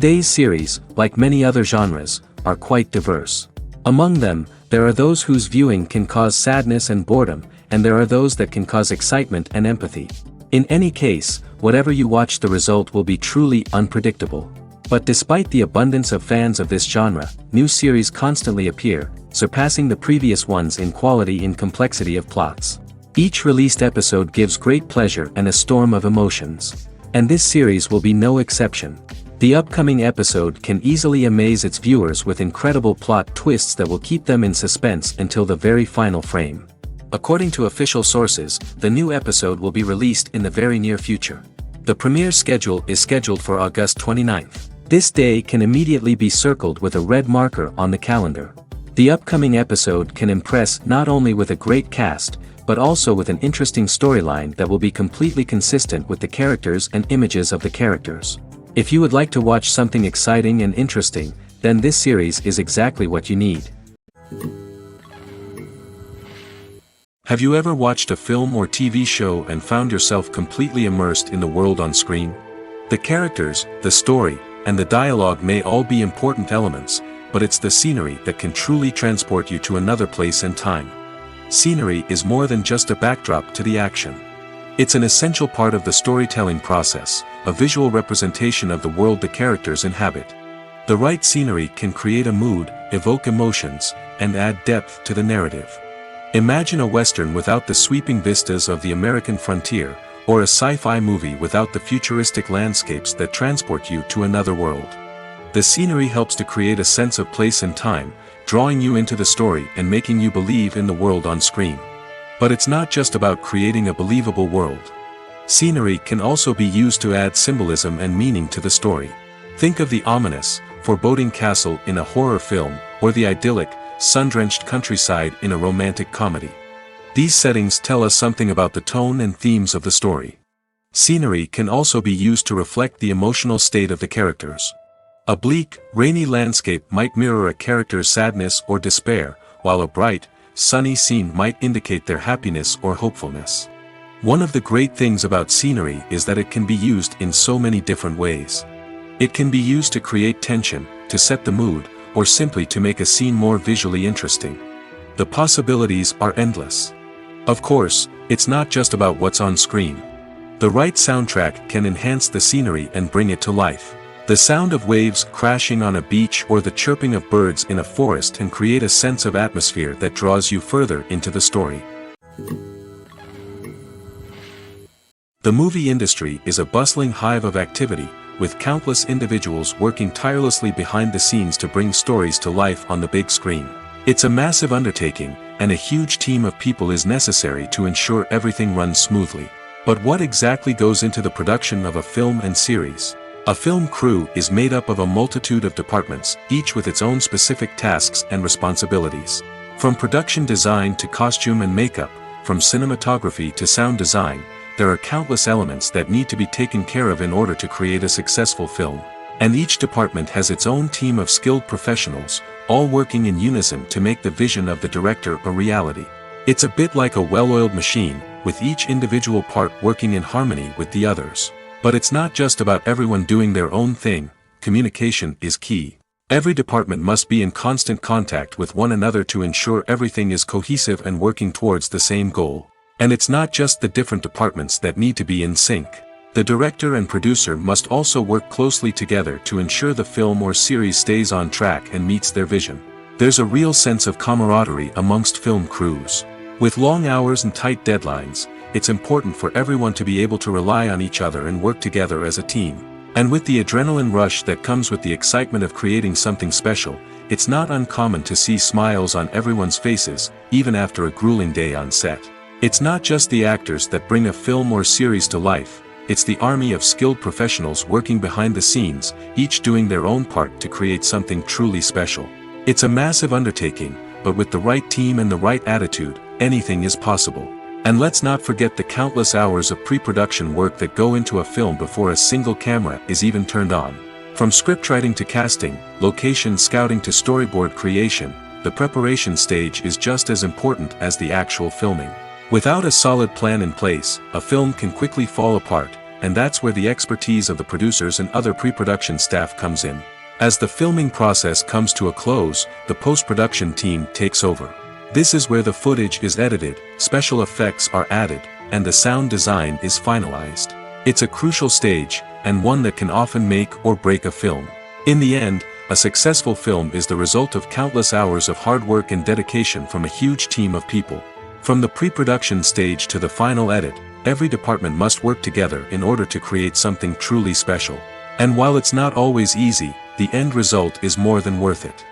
Today's series, like many other genres, are quite diverse. Among them, there are those whose viewing can cause sadness and boredom, and there are those that can cause excitement and empathy. In any case, whatever you watch, the result will be truly unpredictable. But despite the abundance of fans of this genre, new series constantly appear, surpassing the previous ones in quality and complexity of plots. Each released episode gives great pleasure and a storm of emotions. And this series will be no exception. The upcoming episode can easily amaze its viewers with incredible plot twists that will keep them in suspense until the very final frame. According to official sources, the new episode will be released in the very near future. The premiere schedule is scheduled for August 29th. This day can immediately be circled with a red marker on the calendar. The upcoming episode can impress not only with a great cast, but also with an interesting storyline that will be completely consistent with the characters and images of the characters. If you would like to watch something exciting and interesting, then this series is exactly what you need. Have you ever watched a film or TV show and found yourself completely immersed in the world on screen? The characters, the story, and the dialogue may all be important elements, but it's the scenery that can truly transport you to another place and time. Scenery is more than just a backdrop to the action. It's an essential part of the storytelling process, a visual representation of the world the characters inhabit. The right scenery can create a mood, evoke emotions, and add depth to the narrative. Imagine a Western without the sweeping vistas of the American frontier, or a sci-fi movie without the futuristic landscapes that transport you to another world. The scenery helps to create a sense of place and time, drawing you into the story and making you believe in the world on screen. But it's not just about creating a believable world. Scenery can also be used to add symbolism and meaning to the story. Think of the ominous, foreboding castle in a horror film, or the idyllic, sun-drenched countryside in a romantic comedy. These settings tell us something about the tone and themes of the story. Scenery can also be used to reflect the emotional state of the characters. A bleak, rainy landscape might mirror a character's sadness or despair, while a bright, sunny scene might indicate their happiness or hopefulness. One of the great things about scenery is that it can be used in so many different ways. It can be used to create tension, to set the mood, or simply to make a scene more visually interesting. The possibilities are endless. Of course, it's not just about what's on screen. The right soundtrack can enhance the scenery and bring it to life. The sound of waves crashing on a beach or the chirping of birds in a forest can create a sense of atmosphere that draws you further into the story. The movie industry is a bustling hive of activity, with countless individuals working tirelessly behind the scenes to bring stories to life on the big screen. It's a massive undertaking, and a huge team of people is necessary to ensure everything runs smoothly. But what exactly goes into the production of a film and series? A film crew is made up of a multitude of departments, each with its own specific tasks and responsibilities. From production design to costume and makeup, from cinematography to sound design, there are countless elements that need to be taken care of in order to create a successful film. And each department has its own team of skilled professionals, all working in unison to make the vision of the director a reality. It's a bit like a well-oiled machine, with each individual part working in harmony with the others. But it's not just about everyone doing their own thing. Communication is key. Every department must be in constant contact with one another to ensure everything is cohesive and working towards the same goal. And it's not just the different departments that need to be in sync. The director and producer must also work closely together to ensure the film or series stays on track and meets their vision. There's a real sense of camaraderie amongst film crews. With long hours and tight deadlines, it's important for everyone to be able to rely on each other and work together as a team. And with the adrenaline rush that comes with the excitement of creating something special, it's not uncommon to see smiles on everyone's faces, even after a grueling day on set. It's not just the actors that bring a film or series to life, it's the army of skilled professionals working behind the scenes, each doing their own part to create something truly special. It's a massive undertaking, but with the right team and the right attitude, anything is possible. And let's not forget the countless hours of pre-production work that go into a film before a single camera is even turned on. From scriptwriting to casting, location scouting to storyboard creation, the preparation stage is just as important as the actual filming. Without a solid plan in place, a film can quickly fall apart, and that's where the expertise of the producers and other pre-production staff comes in. As the filming process comes to a close, the post-production team takes over. This is where the footage is edited, special effects are added, and the sound design is finalized. It's a crucial stage, and one that can often make or break a film. In the end, a successful film is the result of countless hours of hard work and dedication from a huge team of people. From the pre-production stage to the final edit, every department must work together in order to create something truly special. And while it's not always easy, the end result is more than worth it.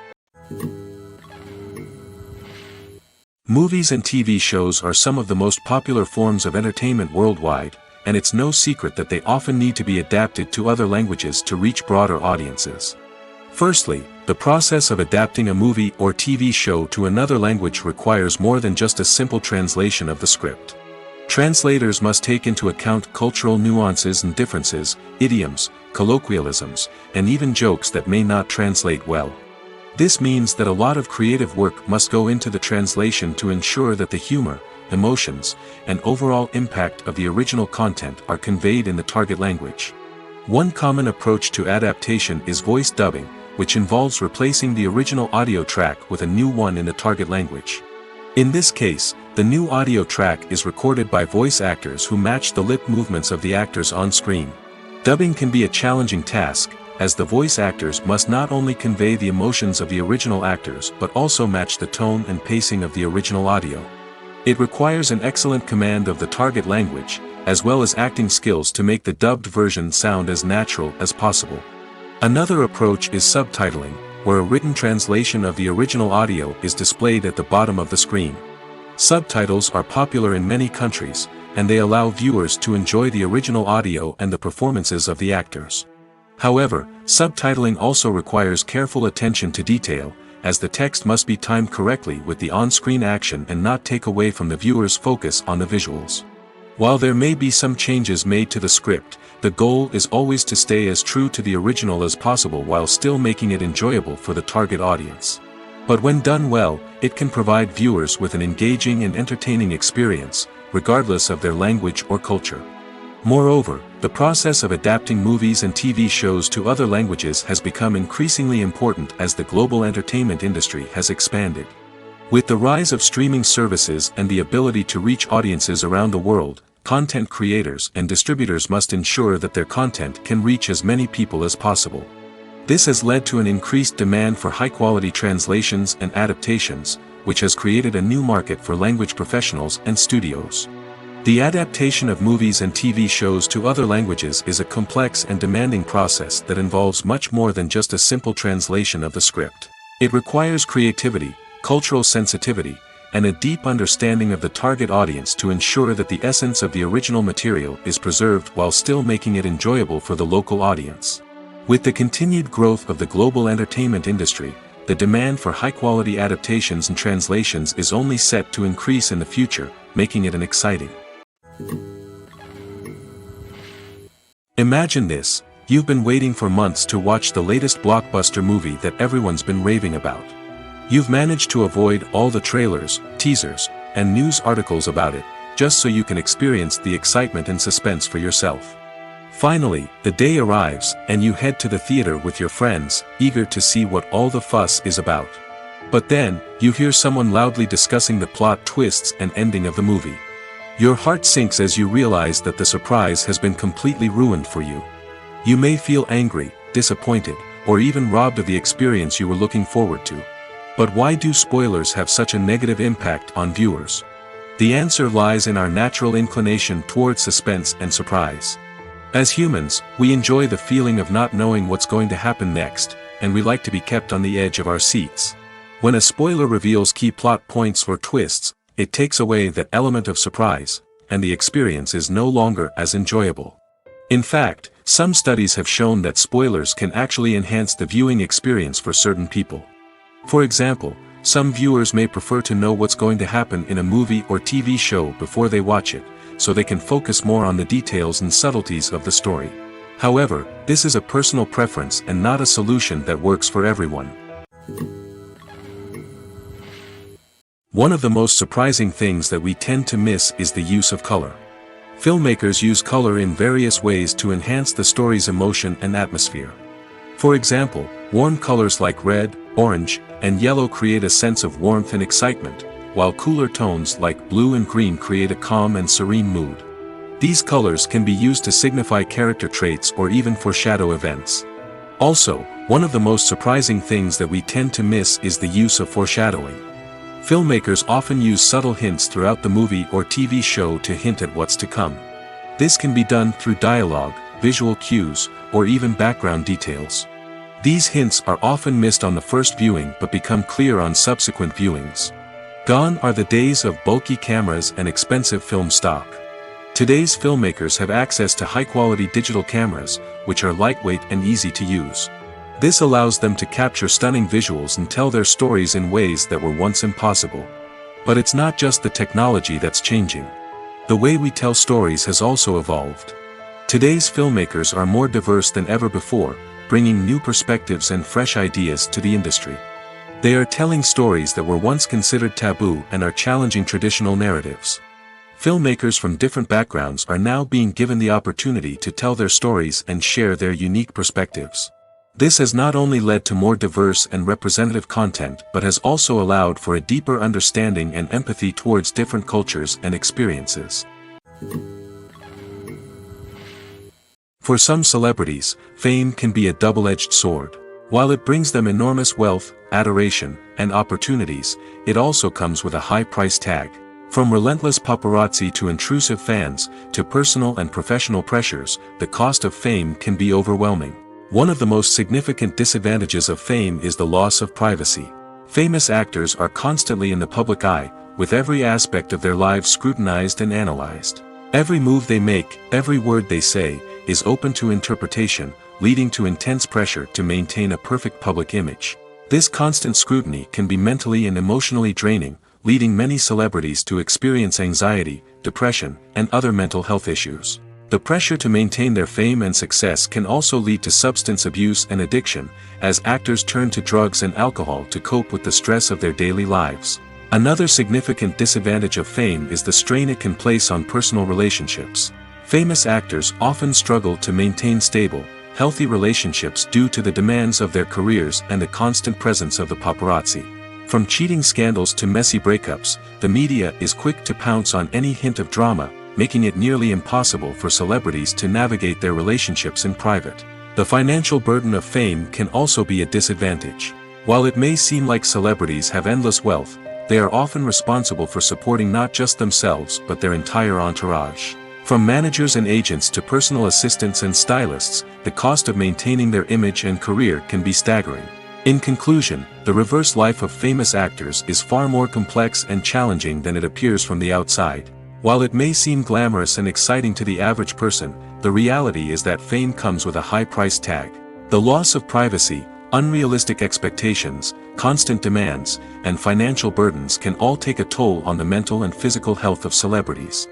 Movies and TV shows are some of the most popular forms of entertainment worldwide, and it's no secret that they often need to be adapted to other languages to reach broader audiences. Firstly, the process of adapting a movie or TV show to another language requires more than just a simple translation of the script. Translators must take into account cultural nuances and differences, idioms, colloquialisms, and even jokes that may not translate well. This means that a lot of creative work must go into the translation to ensure that the humor, emotions, and overall impact of the original content are conveyed in the target language. One common approach to adaptation is voice dubbing, which involves replacing the original audio track with a new one in the target language. In this case, the new audio track is recorded by voice actors who match the lip movements of the actors on screen. Dubbing can be a challenging task, as the voice actors must not only convey the emotions of the original actors but also match the tone and pacing of the original audio. It requires an excellent command of the target language, as well as acting skills to make the dubbed version sound as natural as possible. Another approach is subtitling, where a written translation of the original audio is displayed at the bottom of the screen. Subtitles are popular in many countries, and they allow viewers to enjoy the original audio and the performances of the actors. However, subtitling also requires careful attention to detail, as the text must be timed correctly with the on-screen action and not take away from the viewer's focus on the visuals. While there may be some changes made to the script, the goal is always to stay as true to the original as possible while still making it enjoyable for the target audience. But when done well, it can provide viewers with an engaging and entertaining experience, regardless of their language or culture. Moreover, the process of adapting movies and TV shows to other languages has become increasingly important as the global entertainment industry has expanded. With the rise of streaming services and the ability to reach audiences around the world, content creators and distributors must ensure that their content can reach as many people as possible. This has led to an increased demand for high-quality translations and adaptations, which has created a new market for language professionals and studios. The adaptation of movies and TV shows to other languages is a complex and demanding process that involves much more than just a simple translation of the script. It requires creativity, cultural sensitivity, and a deep understanding of the target audience to ensure that the essence of the original material is preserved while still making it enjoyable for the local audience. With the continued growth of the global entertainment industry, the demand for high-quality adaptations and translations is only set to increase in the future, making it exciting. Imagine this: you've been waiting for months to watch the latest blockbuster movie that everyone's been raving about. You've managed to avoid all the trailers, teasers, and news articles about it, just so you can experience the excitement and suspense for yourself. Finally, the day arrives, and you head to the theater with your friends, eager to see what all the fuss is about. But then, you hear someone loudly discussing the plot twists and ending of the movie. Your heart sinks as you realize that the surprise has been completely ruined for you. You may feel angry, disappointed, or even robbed of the experience you were looking forward to. But why do spoilers have such a negative impact on viewers? The answer lies in our natural inclination towards suspense and surprise. As humans, we enjoy the feeling of not knowing what's going to happen next, and we like to be kept on the edge of our seats. When a spoiler reveals key plot points or twists, it takes away that element of surprise, and the experience is no longer as enjoyable. In fact, some studies have shown that spoilers can actually enhance the viewing experience for certain people. For example, some viewers may prefer to know what's going to happen in a movie or TV show before they watch it, so they can focus more on the details and subtleties of the story. However, this is a personal preference and not a solution that works for everyone. One of the most surprising things that we tend to miss is the use of color. Filmmakers use color in various ways to enhance the story's emotion and atmosphere. For example, warm colors like red, orange, and yellow create a sense of warmth and excitement, while cooler tones like blue and green create a calm and serene mood. These colors can be used to signify character traits or even foreshadow events. Also, one of the most surprising things that we tend to miss is the use of foreshadowing. Filmmakers often use subtle hints throughout the movie or TV show to hint at what's to come. This can be done through dialogue, visual cues, or even background details. These hints are often missed on the first viewing but become clear on subsequent viewings. Gone are the days of bulky cameras and expensive film stock. Today's filmmakers have access to high-quality digital cameras, which are lightweight and easy to use. This allows them to capture stunning visuals and tell their stories in ways that were once impossible. But it's not just the technology that's changing. The way we tell stories has also evolved. Today's filmmakers are more diverse than ever before, bringing new perspectives and fresh ideas to the industry. They are telling stories that were once considered taboo and are challenging traditional narratives. Filmmakers from different backgrounds are now being given the opportunity to tell their stories and share their unique perspectives. This has not only led to more diverse and representative content but has also allowed for a deeper understanding and empathy towards different cultures and experiences. For some celebrities, fame can be a double-edged sword. While it brings them enormous wealth, adoration, and opportunities, it also comes with a high price tag. From relentless paparazzi to intrusive fans, to personal and professional pressures, the cost of fame can be overwhelming. One of the most significant disadvantages of fame is the loss of privacy. Famous actors are constantly in the public eye, with every aspect of their lives scrutinized and analyzed. Every move they make, every word they say, is open to interpretation, leading to intense pressure to maintain a perfect public image. This constant scrutiny can be mentally and emotionally draining, leading many celebrities to experience anxiety, depression, and other mental health issues. The pressure to maintain their fame and success can also lead to substance abuse and addiction, as actors turn to drugs and alcohol to cope with the stress of their daily lives. Another significant disadvantage of fame is the strain it can place on personal relationships. Famous actors often struggle to maintain stable, healthy relationships due to the demands of their careers and the constant presence of the paparazzi. From cheating scandals to messy breakups, the media is quick to pounce on any hint of drama, making it nearly impossible for celebrities to navigate their relationships in private. The financial burden of fame can also be a disadvantage. While it may seem like celebrities have endless wealth, they are often responsible for supporting not just themselves but their entire entourage. From managers and agents to personal assistants and stylists, the cost of maintaining their image and career can be staggering. In conclusion, the reverse life of famous actors is far more complex and challenging than it appears from the outside. While it may seem glamorous and exciting to the average person, the reality is that fame comes with a high price tag. The loss of privacy, unrealistic expectations, constant demands, and financial burdens can all take a toll on the mental and physical health of celebrities.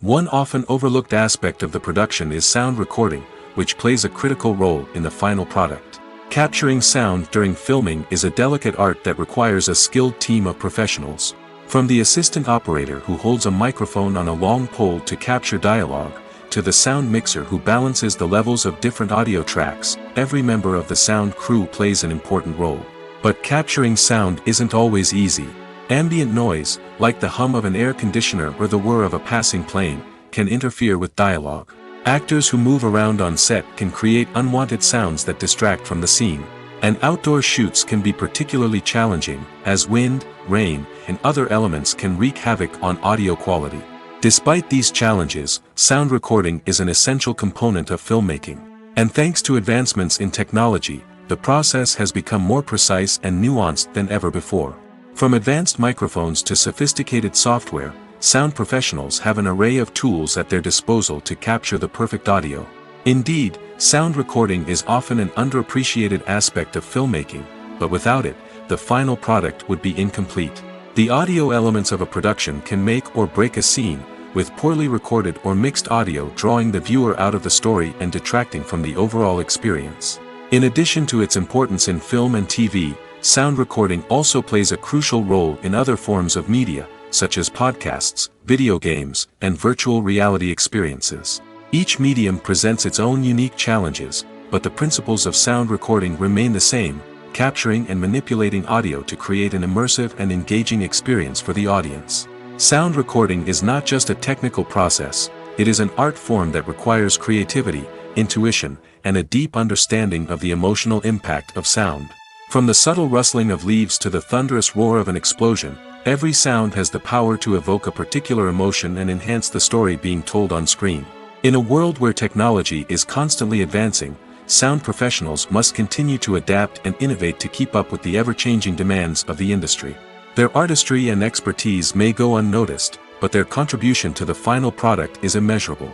One often overlooked aspect of the production is sound recording, which plays a critical role in the final product. Capturing sound during filming is a delicate art that requires a skilled team of professionals. From the assistant operator who holds a microphone on a long pole to capture dialogue, to the sound mixer who balances the levels of different audio tracks, every member of the sound crew plays an important role. But capturing sound isn't always easy. Ambient noise, like the hum of an air conditioner or the whir of a passing plane, can interfere with dialogue. Actors who move around on set can create unwanted sounds that distract from the scene. And outdoor shoots can be particularly challenging, as wind, rain, and other elements can wreak havoc on audio quality. Despite these challenges, sound recording is an essential component of filmmaking. And thanks to advancements in technology, the process has become more precise and nuanced than ever before. From advanced microphones to sophisticated software, sound professionals have an array of tools at their disposal to capture the perfect audio. Indeed, sound recording is often an underappreciated aspect of filmmaking, but without it, the final product would be incomplete. The audio elements of a production can make or break a scene, with poorly recorded or mixed audio drawing the viewer out of the story and detracting from the overall experience. In addition to its importance in film and TV, sound recording also plays a crucial role in other forms of media, such as podcasts, video games, and virtual reality experiences. Each medium presents its own unique challenges, but the principles of sound recording remain the same, capturing and manipulating audio to create an immersive and engaging experience for the audience. Sound recording is not just a technical process, it is an art form that requires creativity, intuition, and a deep understanding of the emotional impact of sound. From the subtle rustling of leaves to the thunderous roar of an explosion, every sound has the power to evoke a particular emotion and enhance the story being told on screen. In a world where technology is constantly advancing, sound professionals must continue to adapt and innovate to keep up with the ever-changing demands of the industry. Their artistry and expertise may go unnoticed, but their contribution to the final product is immeasurable.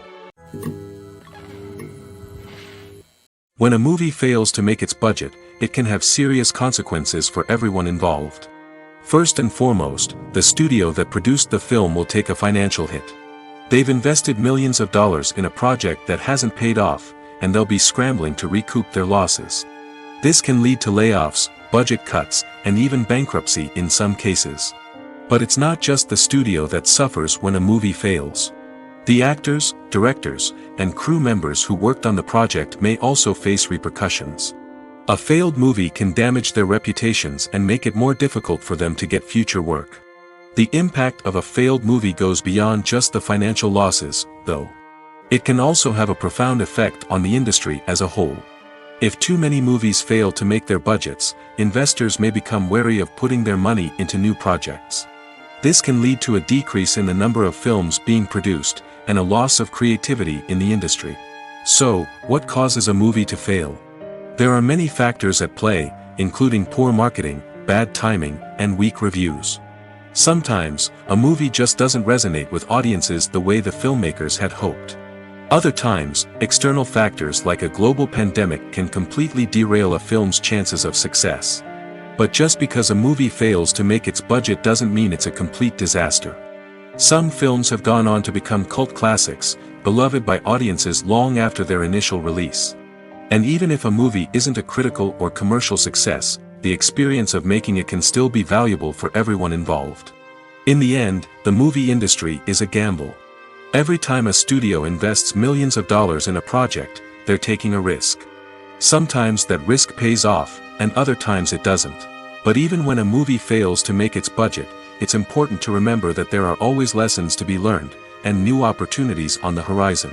When a movie fails to make its budget, it can have serious consequences for everyone involved. First and foremost, the studio that produced the film will take a financial hit. They've invested millions of dollars in a project that hasn't paid off, and they'll be scrambling to recoup their losses. This can lead to layoffs, budget cuts, and even bankruptcy in some cases. But it's not just the studio that suffers when a movie fails. The actors, directors, and crew members who worked on the project may also face repercussions. A failed movie can damage their reputations and make it more difficult for them to get future work. The impact of a failed movie goes beyond just the financial losses, though. It can also have a profound effect on the industry as a whole. If too many movies fail to make their budgets, investors may become wary of putting their money into new projects. This can lead to a decrease in the number of films being produced, and a loss of creativity in the industry. So, what causes a movie to fail? There are many factors at play, including poor marketing, bad timing, and weak reviews. Sometimes, a movie just doesn't resonate with audiences the way the filmmakers had hoped. Other times, external factors like a global pandemic can completely derail a film's chances of success. But just because a movie fails to make its budget doesn't mean it's a complete disaster. Some films have gone on to become cult classics, beloved by audiences long after their initial release. And even if a movie isn't a critical or commercial success, the experience of making it can still be valuable for everyone involved. In the end, the movie industry is a gamble. Every time a studio invests millions of dollars in a project, they're taking a risk. Sometimes that risk pays off, and other times it doesn't. But even when a movie fails to make its budget, it's important to remember that there are always lessons to be learned, and new opportunities on the horizon.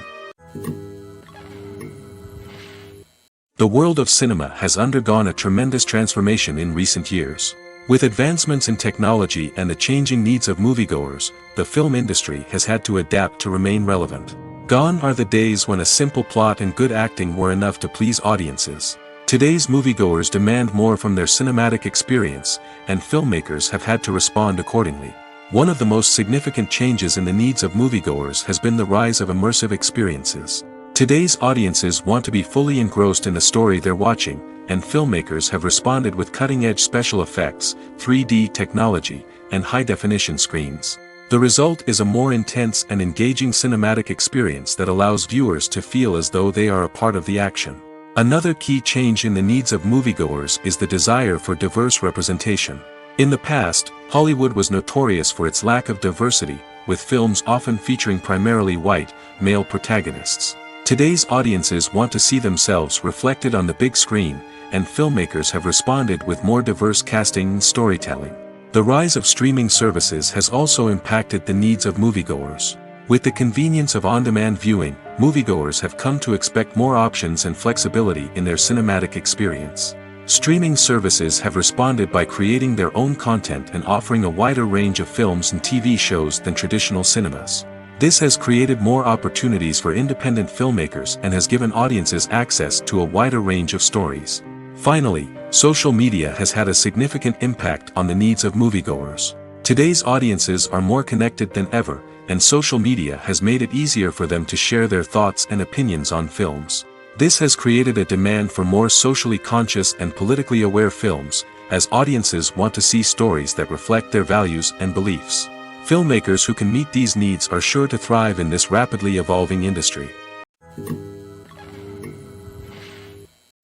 The world of cinema has undergone a tremendous transformation in recent years. With advancements in technology and the changing needs of moviegoers, the film industry has had to adapt to remain relevant. Gone are the days when a simple plot and good acting were enough to please audiences. Today's moviegoers demand more from their cinematic experience, and filmmakers have had to respond accordingly. One of the most significant changes in the needs of moviegoers has been the rise of immersive experiences. Today's audiences want to be fully engrossed in the story they're watching, and filmmakers have responded with cutting-edge special effects, 3D technology, and high-definition screens. The result is a more intense and engaging cinematic experience that allows viewers to feel as though they are a part of the action. Another key change in the needs of moviegoers is the desire for diverse representation. In the past, Hollywood was notorious for its lack of diversity, with films often featuring primarily white, male protagonists. Today's audiences want to see themselves reflected on the big screen, and filmmakers have responded with more diverse casting and storytelling. The rise of streaming services has also impacted the needs of moviegoers. With the convenience of on-demand viewing, moviegoers have come to expect more options and flexibility in their cinematic experience. Streaming services have responded by creating their own content and offering a wider range of films and TV shows than traditional cinemas. This has created more opportunities for independent filmmakers and has given audiences access to a wider range of stories. Finally, social media has had a significant impact on the needs of moviegoers. Today's audiences are more connected than ever, and social media has made it easier for them to share their thoughts and opinions on films. This has created a demand for more socially conscious and politically aware films, as audiences want to see stories that reflect their values and beliefs. Filmmakers who can meet these needs are sure to thrive in this rapidly evolving industry.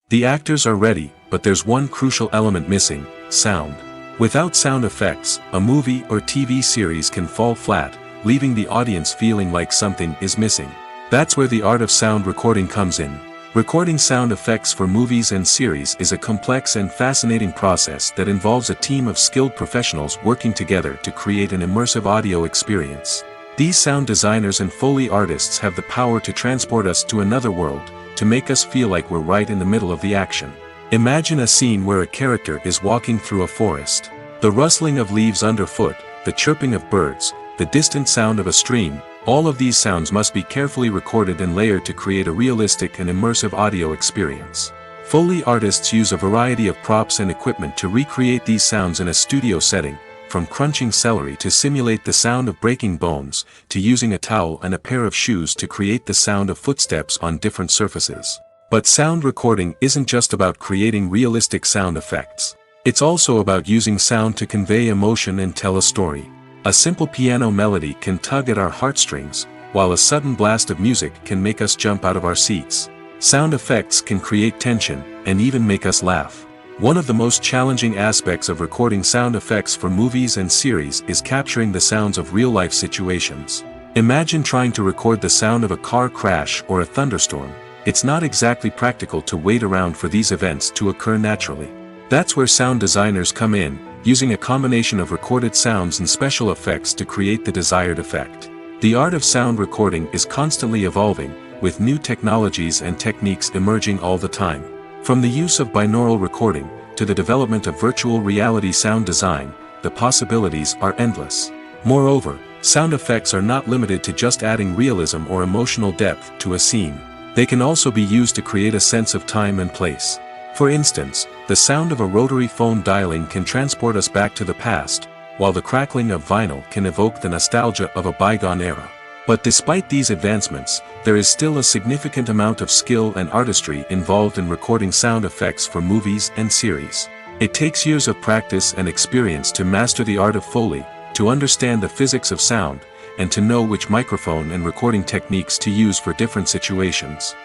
The actors are ready, but there's one crucial element missing: sound. Without sound effects, a movie or TV series can fall flat, leaving the audience feeling like something is missing. That's where the art of sound recording comes in. Recording sound effects for movies and series is a complex and fascinating process that involves a team of skilled professionals working together to create an immersive audio experience. These sound designers and Foley artists have the power to transport us to another world, to make us feel like we're right in the middle of the action. Imagine a scene where a character is walking through a forest. The rustling of leaves underfoot, the chirping of birds, the distant sound of a stream, all of these sounds must be carefully recorded and layered to create a realistic and immersive audio experience. Foley artists use a variety of props and equipment to recreate these sounds in a studio setting, from crunching celery to simulate the sound of breaking bones, to using a towel and a pair of shoes to create the sound of footsteps on different surfaces. But sound recording isn't just about creating realistic sound effects. It's also about using sound to convey emotion and tell a story. A simple piano melody can tug at our heartstrings, while a sudden blast of music can make us jump out of our seats. Sound effects can create tension, and even make us laugh. One of the most challenging aspects of recording sound effects for movies and series is capturing the sounds of real-life situations. Imagine trying to record the sound of a car crash or a thunderstorm. It's not exactly practical to wait around for these events to occur naturally. That's where sound designers come in, using a combination of recorded sounds and special effects to create the desired effect. The art of sound recording is constantly evolving, with new technologies and techniques emerging all the time. From the use of binaural recording, to the development of virtual reality sound design, the possibilities are endless. Moreover, sound effects are not limited to just adding realism or emotional depth to a scene. They can also be used to create a sense of time and place. For instance, the sound of a rotary phone dialing can transport us back to the past, while the crackling of vinyl can evoke the nostalgia of a bygone era. But despite these advancements, there is still a significant amount of skill and artistry involved in recording sound effects for movies and series. It takes years of practice and experience to master the art of Foley, to understand the physics of sound, and to know which microphone and recording techniques to use for different situations.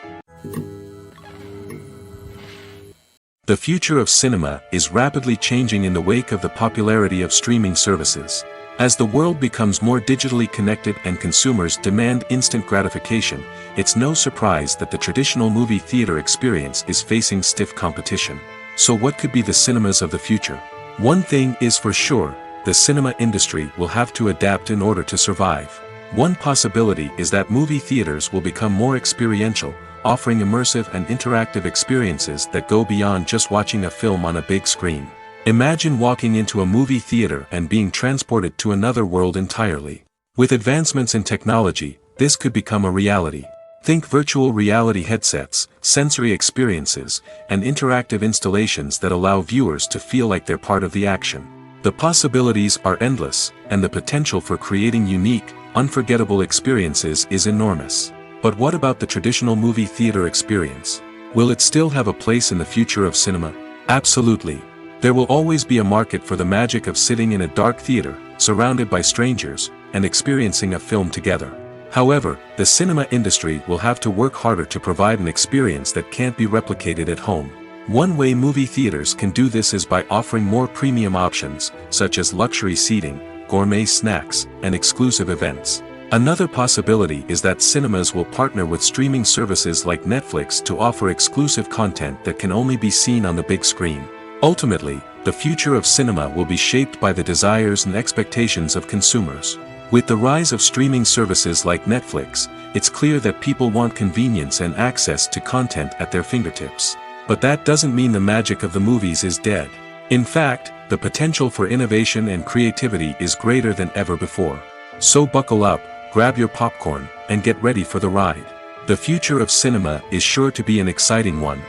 The future of cinema is rapidly changing in the wake of the popularity of streaming services. As the world becomes more digitally connected and consumers demand instant gratification, it's no surprise that the traditional movie theater experience is facing stiff competition. So what could be the cinemas of the future? One thing is for sure, the cinema industry will have to adapt in order to survive. One possibility is that movie theaters will become more experiential, offering immersive and interactive experiences that go beyond just watching a film on a big screen. Imagine walking into a movie theater and being transported to another world entirely. With advancements in technology, this could become a reality. Think virtual reality headsets, sensory experiences, and interactive installations that allow viewers to feel like they're part of the action. The possibilities are endless, and the potential for creating unique, unforgettable experiences is enormous. But what about the traditional movie theater experience? Will it still have a place in the future of cinema? Absolutely. There will always be a market for the magic of sitting in a dark theater, surrounded by strangers, and experiencing a film together. However, the cinema industry will have to work harder to provide an experience that can't be replicated at home. One way movie theaters can do this is by offering more premium options, such as luxury seating, gourmet snacks, and exclusive events. Another possibility is that cinemas will partner with streaming services like Netflix to offer exclusive content that can only be seen on the big screen. Ultimately, the future of cinema will be shaped by the desires and expectations of consumers. With the rise of streaming services like Netflix, it's clear that people want convenience and access to content at their fingertips. But that doesn't mean the magic of the movies is dead. In fact, the potential for innovation and creativity is greater than ever before. So buckle up, grab your popcorn, and get ready for the ride. The future of cinema is sure to be an exciting one.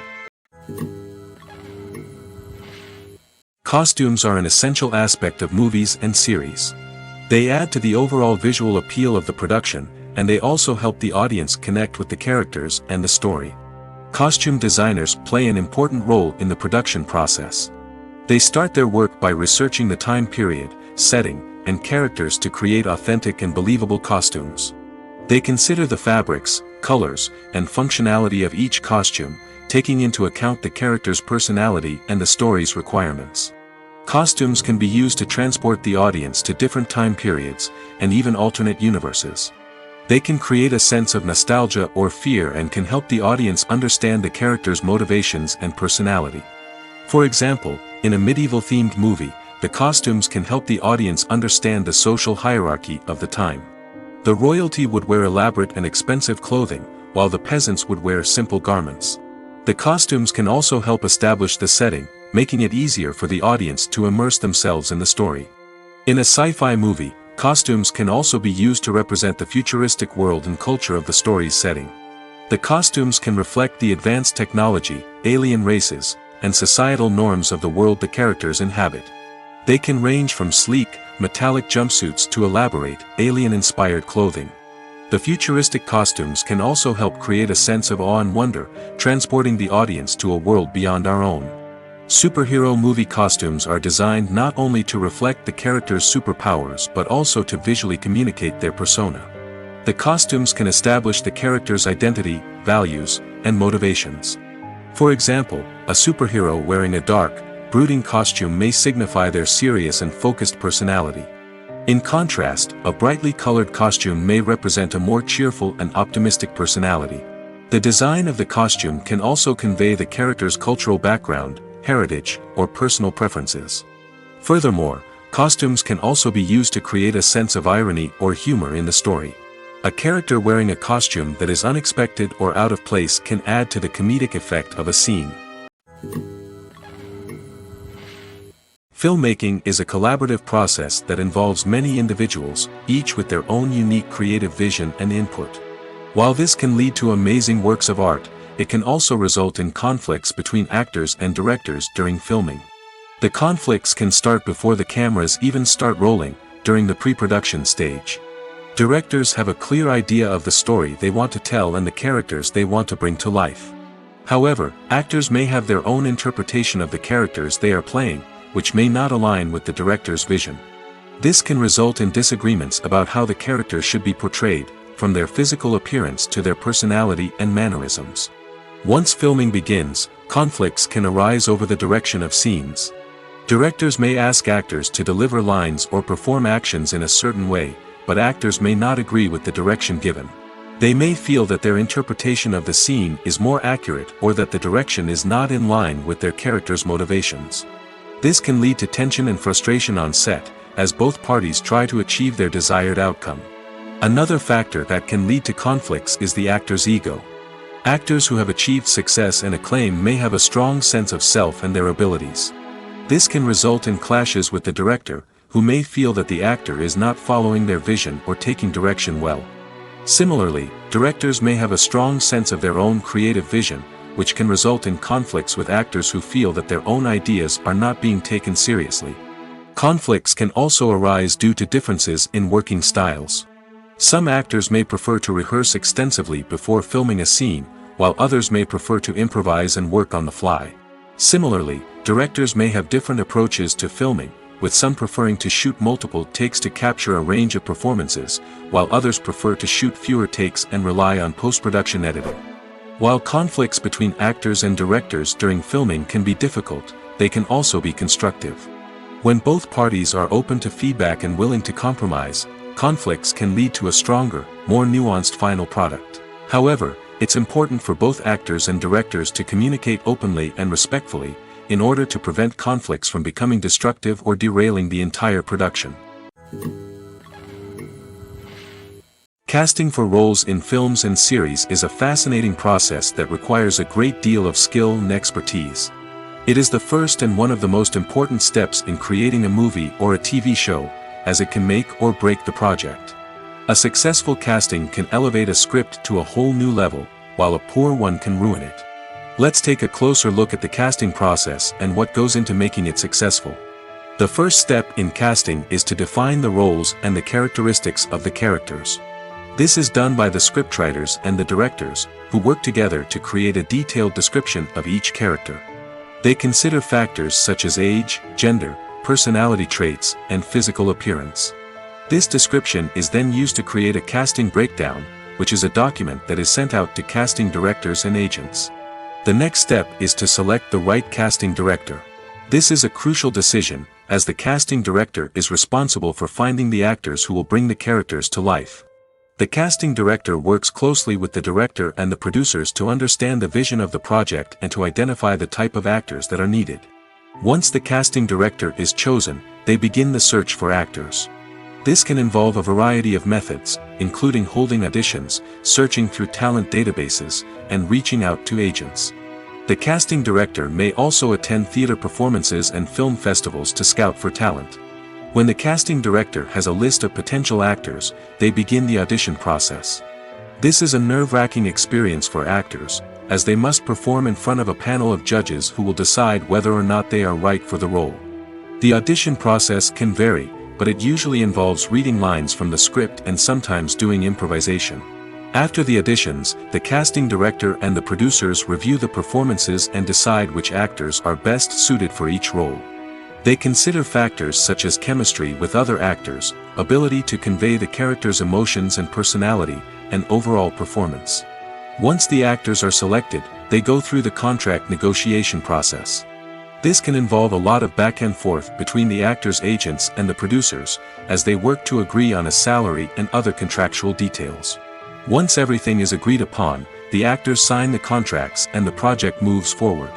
Costumes are an essential aspect of movies and series. They add to the overall visual appeal of the production, and they also help the audience connect with the characters and the story. Costume designers play an important role in the production process. They start their work by researching the time period, setting, and characters to create authentic and believable costumes. They consider the fabrics, colors, and functionality of each costume, taking into account the character's personality and the story's requirements. Costumes can be used to transport the audience to different time periods, and even alternate universes. They can create a sense of nostalgia or fear and can help the audience understand the character's motivations and personality. For example, in a medieval-themed movie, the costumes can help the audience understand the social hierarchy of the time. The royalty would wear elaborate and expensive clothing, while the peasants would wear simple garments. The costumes can also help establish the setting, making it easier for the audience to immerse themselves in the story. In a sci-fi movie, costumes can also be used to represent the futuristic world and culture of the story's setting. The costumes can reflect the advanced technology, alien races, and societal norms of the world the characters inhabit. They can range from sleek, metallic jumpsuits to elaborate, alien-inspired clothing. The futuristic costumes can also help create a sense of awe and wonder, transporting the audience to a world beyond our own. Superhero movie costumes are designed not only to reflect the character's superpowers but also to visually communicate their persona. The costumes can establish the character's identity, values, and motivations. For example, a superhero wearing a dark, brooding costume may signify their serious and focused personality. In contrast, a brightly colored costume may represent a more cheerful and optimistic personality. The design of the costume can also convey the character's cultural background, heritage, or personal preferences. Furthermore, costumes can also be used to create a sense of irony or humor in the story. A character wearing a costume that is unexpected or out of place can add to the comedic effect of a scene. Filmmaking is a collaborative process that involves many individuals, each with their own unique creative vision and input. While this can lead to amazing works of art, it can also result in conflicts between actors and directors during filming. The conflicts can start before the cameras even start rolling, during the pre-production stage. Directors have a clear idea of the story they want to tell and the characters they want to bring to life. However, actors may have their own interpretation of the characters they are playing, which may not align with the director's vision. This can result in disagreements about how the characters should be portrayed, from their physical appearance to their personality and mannerisms. Once filming begins, conflicts can arise over the direction of scenes. Directors may ask actors to deliver lines or perform actions in a certain way, but actors may not agree with the direction given. They may feel that their interpretation of the scene is more accurate or that the direction is not in line with their character's motivations. This can lead to tension and frustration on set, as both parties try to achieve their desired outcome. Another factor that can lead to conflicts is the actor's ego. Actors who have achieved success and acclaim may have a strong sense of self and their abilities. This can result in clashes with the director, who may feel that the actor is not following their vision or taking direction well. Similarly, directors may have a strong sense of their own creative vision, which can result in conflicts with actors who feel that their own ideas are not being taken seriously. Conflicts can also arise due to differences in working styles. Some actors may prefer to rehearse extensively before filming a scene, while others may prefer to improvise and work on the fly. Similarly, directors may have different approaches to filming, with some preferring to shoot multiple takes to capture a range of performances, while others prefer to shoot fewer takes and rely on post-production editing. While conflicts between actors and directors during filming can be difficult, they can also be constructive. When both parties are open to feedback and willing to compromise, conflicts can lead to a stronger, more nuanced final product. However, it's important for both actors and directors to communicate openly and respectfully, in order to prevent conflicts from becoming destructive or derailing the entire production. Casting for roles in films and series is a fascinating process that requires a great deal of skill and expertise. It is the first and one of the most important steps in creating a movie or a TV show, as it can make or break the project. A successful casting can elevate a script to a whole new level, while a poor one can ruin it. Let's take a closer look at the casting process and what goes into making it successful. The first step in casting is to define the roles and the characteristics of the characters. This is done by the scriptwriters and the directors, who work together to create a detailed description of each character. They consider factors such as age, gender, personality traits, and physical appearance. This description is then used to create a casting breakdown, which is a document that is sent out to casting directors and agents. The next step is to select the right casting director. This is a crucial decision, as the casting director is responsible for finding the actors who will bring the characters to life. The casting director works closely with the director and the producers to understand the vision of the project and to identify the type of actors that are needed. Once the casting director is chosen, they begin the search for actors. This can involve a variety of methods, including holding auditions, searching through talent databases, and reaching out to agents. The casting director may also attend theater performances and film festivals to scout for talent. When the casting director has a list of potential actors, they begin the audition process. This is a nerve-wracking experience for actors, as they must perform in front of a panel of judges who will decide whether or not they are right for the role. The audition process can vary, but it usually involves reading lines from the script and sometimes doing improvisation. After the auditions, the casting director and the producers review the performances and decide which actors are best suited for each role. They consider factors such as chemistry with other actors, ability to convey the character's emotions and personality, and overall performance. Once the actors are selected, they go through the contract negotiation process. This can involve a lot of back and forth between the actors' agents and the producers, as they work to agree on a salary and other contractual details. Once everything is agreed upon, the actors sign the contracts and the project moves forward.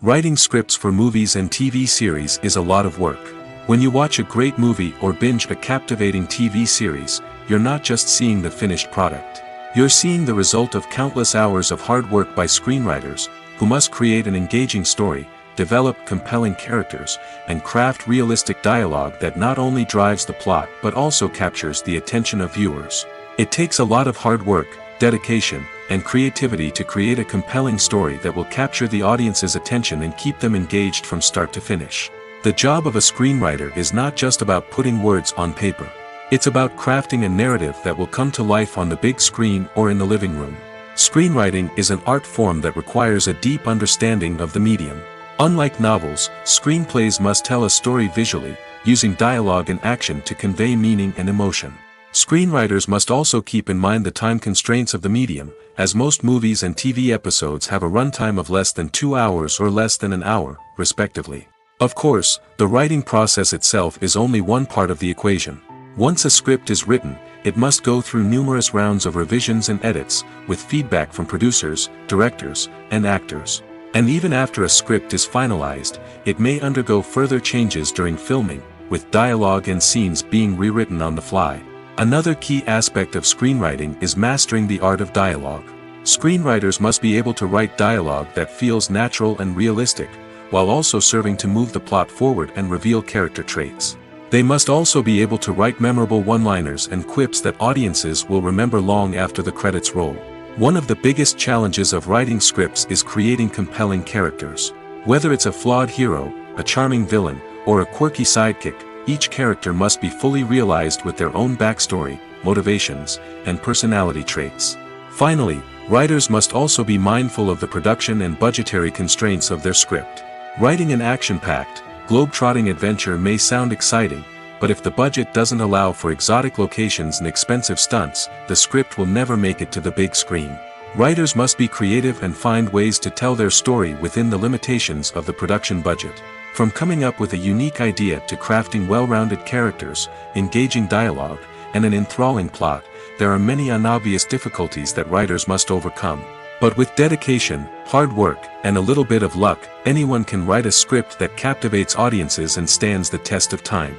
Writing scripts for movies and TV series is a lot of work. When you watch a great movie or binge a captivating TV series, you're not just seeing the finished product. You're seeing the result of countless hours of hard work by screenwriters, who must create an engaging story, develop compelling characters, and craft realistic dialogue that not only drives the plot but also captures the attention of viewers. It takes a lot of hard work, dedication, and creativity to create a compelling story that will capture the audience's attention and keep them engaged from start to finish. The job of a screenwriter is not just about putting words on paper. It's about crafting a narrative that will come to life on the big screen or in the living room. Screenwriting is an art form that requires a deep understanding of the medium. Unlike novels, screenplays must tell a story visually, using dialogue and action to convey meaning and emotion. Screenwriters must also keep in mind the time constraints of the medium, as most movies and TV episodes have a runtime of less than 2 hours or less than an hour, respectively. Of course, the writing process itself is only one part of the equation. Once a script is written, it must go through numerous rounds of revisions and edits, with feedback from producers, directors, and actors. And even after a script is finalized, it may undergo further changes during filming, with dialogue and scenes being rewritten on the fly. Another key aspect of screenwriting is mastering the art of dialogue. Screenwriters must be able to write dialogue that feels natural and realistic, while also serving to move the plot forward and reveal character traits. They must also be able to write memorable one-liners and quips that audiences will remember long after the credits roll. One of the biggest challenges of writing scripts is creating compelling characters. Whether it's a flawed hero, a charming villain, or a quirky sidekick, each character must be fully realized with their own backstory, motivations, and personality traits. Finally, writers must also be mindful of the production and budgetary constraints of their script. Writing an action-packed, globe-trotting adventure may sound exciting, but if the budget doesn't allow for exotic locations and expensive stunts, the script will never make it to the big screen. Writers must be creative and find ways to tell their story within the limitations of the production budget. From coming up with a unique idea to crafting well-rounded characters, engaging dialogue, and an enthralling plot, there are many unobvious difficulties that writers must overcome. But with dedication, hard work, and a little bit of luck, anyone can write a script that captivates audiences and stands the test of time.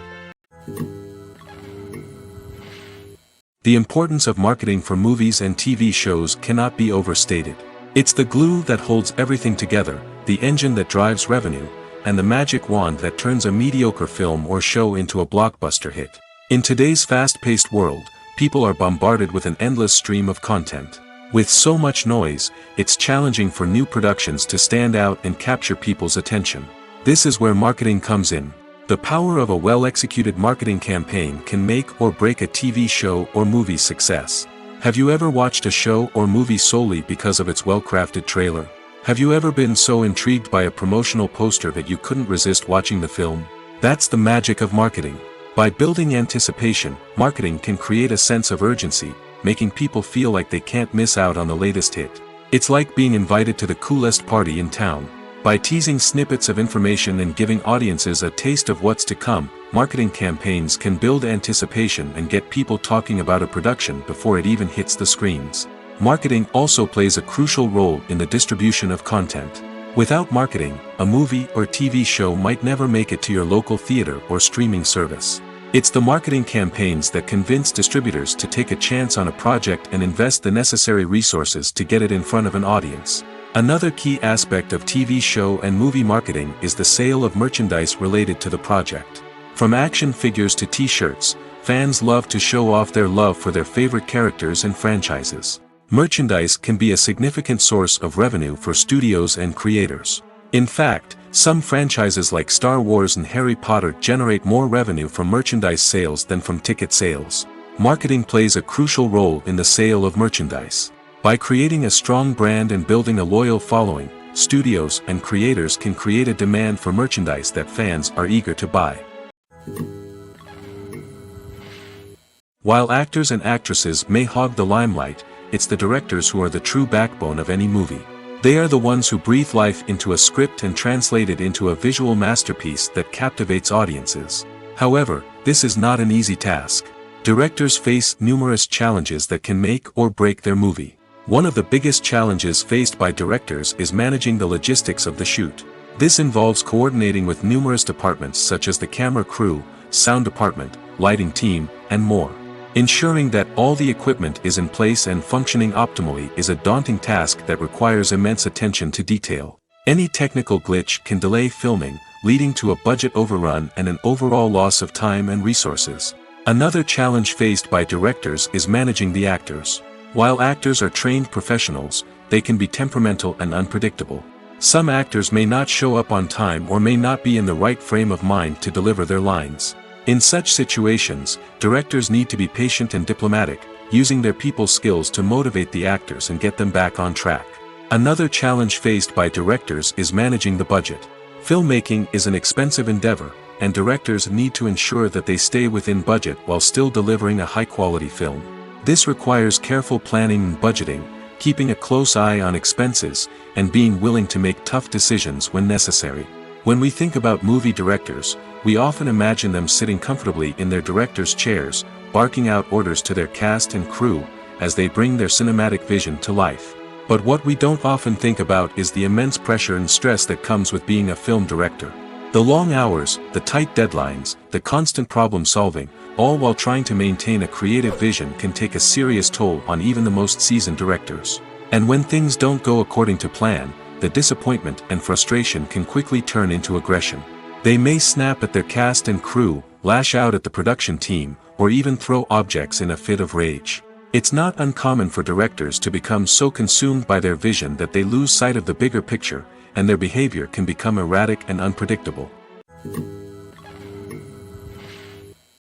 The importance of marketing for movies and TV shows cannot be overstated. It's the glue that holds everything together, the engine that drives revenue, and the magic wand that turns a mediocre film or show into a blockbuster hit. In today's fast-paced world, people are bombarded with an endless stream of content. With so much noise, it's challenging for new productions to stand out and capture people's attention. This is where marketing comes in. The power of a well-executed marketing campaign can make or break a TV show or movie's success. Have you ever watched a show or movie solely because of its well-crafted trailer? Have you ever been so intrigued by a promotional poster that you couldn't resist watching the film? That's the magic of marketing. By building anticipation, marketing can create a sense of urgency, making people feel like they can't miss out on the latest hit. It's like being invited to the coolest party in town. By teasing snippets of information and giving audiences a taste of what's to come, marketing campaigns can build anticipation and get people talking about a production before it even hits the screens. Marketing also plays a crucial role in the distribution of content. Without marketing, a movie or TV show might never make it to your local theater or streaming service. It's the marketing campaigns that convince distributors to take a chance on a project and invest the necessary resources to get it in front of an audience. Another key aspect of TV show and movie marketing is the sale of merchandise related to the project. From action figures to t-shirts, fans love to show off their love for their favorite characters and franchises. Merchandise can be a significant source of revenue for studios and creators. In fact, some franchises like Star Wars and Harry Potter generate more revenue from merchandise sales than from ticket sales. Marketing plays a crucial role in the sale of merchandise. By creating a strong brand and building a loyal following, studios and creators can create a demand for merchandise that fans are eager to buy. While actors and actresses may hog the limelight, it's the directors who are the true backbone of any movie. They are the ones who breathe life into a script and translate it into a visual masterpiece that captivates audiences. However, this is not an easy task. Directors face numerous challenges that can make or break their movie. One of the biggest challenges faced by directors is managing the logistics of the shoot. This involves coordinating with numerous departments such as the camera crew, sound department, lighting team, and more. Ensuring that all the equipment is in place and functioning optimally is a daunting task that requires immense attention to detail. Any technical glitch can delay filming, leading to a budget overrun and an overall loss of time and resources. Another challenge faced by directors is managing the actors. While actors are trained professionals, they can be temperamental and unpredictable. Some actors may not show up on time or may not be in the right frame of mind to deliver their lines. In such situations, directors need to be patient and diplomatic, using their people skills to motivate the actors and get them back on track. Another challenge faced by directors is managing the budget. Filmmaking is an expensive endeavor, and directors need to ensure that they stay within budget while still delivering a high-quality film. This requires careful planning and budgeting, keeping a close eye on expenses, and being willing to make tough decisions when necessary. When we think about movie directors, we often imagine them sitting comfortably in their director's chairs, barking out orders to their cast and crew, as they bring their cinematic vision to life. But what we don't often think about is the immense pressure and stress that comes with being a film director. The long hours, the tight deadlines, the constant problem solving, all while trying to maintain a creative vision can take a serious toll on even the most seasoned directors. And when things don't go according to plan, the disappointment and frustration can quickly turn into aggression. They may snap at their cast and crew, lash out at the production team, or even throw objects in a fit of rage. It's not uncommon for directors to become so consumed by their vision that they lose sight of the bigger picture, and their behavior can become erratic and unpredictable.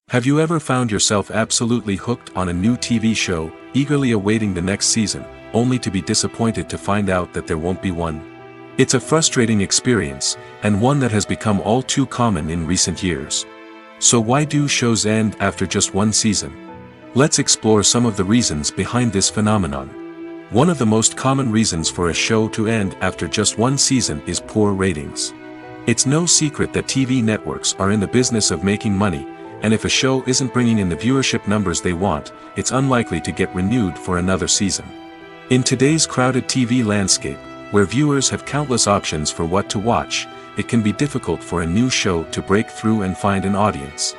Have you ever found yourself absolutely hooked on a new TV show, eagerly awaiting the next season, only to be disappointed to find out that there won't be one? It's a frustrating experience, and one that has become all too common in recent years. So why do shows end after just one season? Let's explore some of the reasons behind this phenomenon. One of the most common reasons for a show to end after just one season is poor ratings. It's no secret that TV networks are in the business of making money, and if a show isn't bringing in the viewership numbers they want, it's unlikely to get renewed for another season. In today's crowded TV landscape, where viewers have countless options for what to watch, it can be difficult for a new show to break through and find an audience.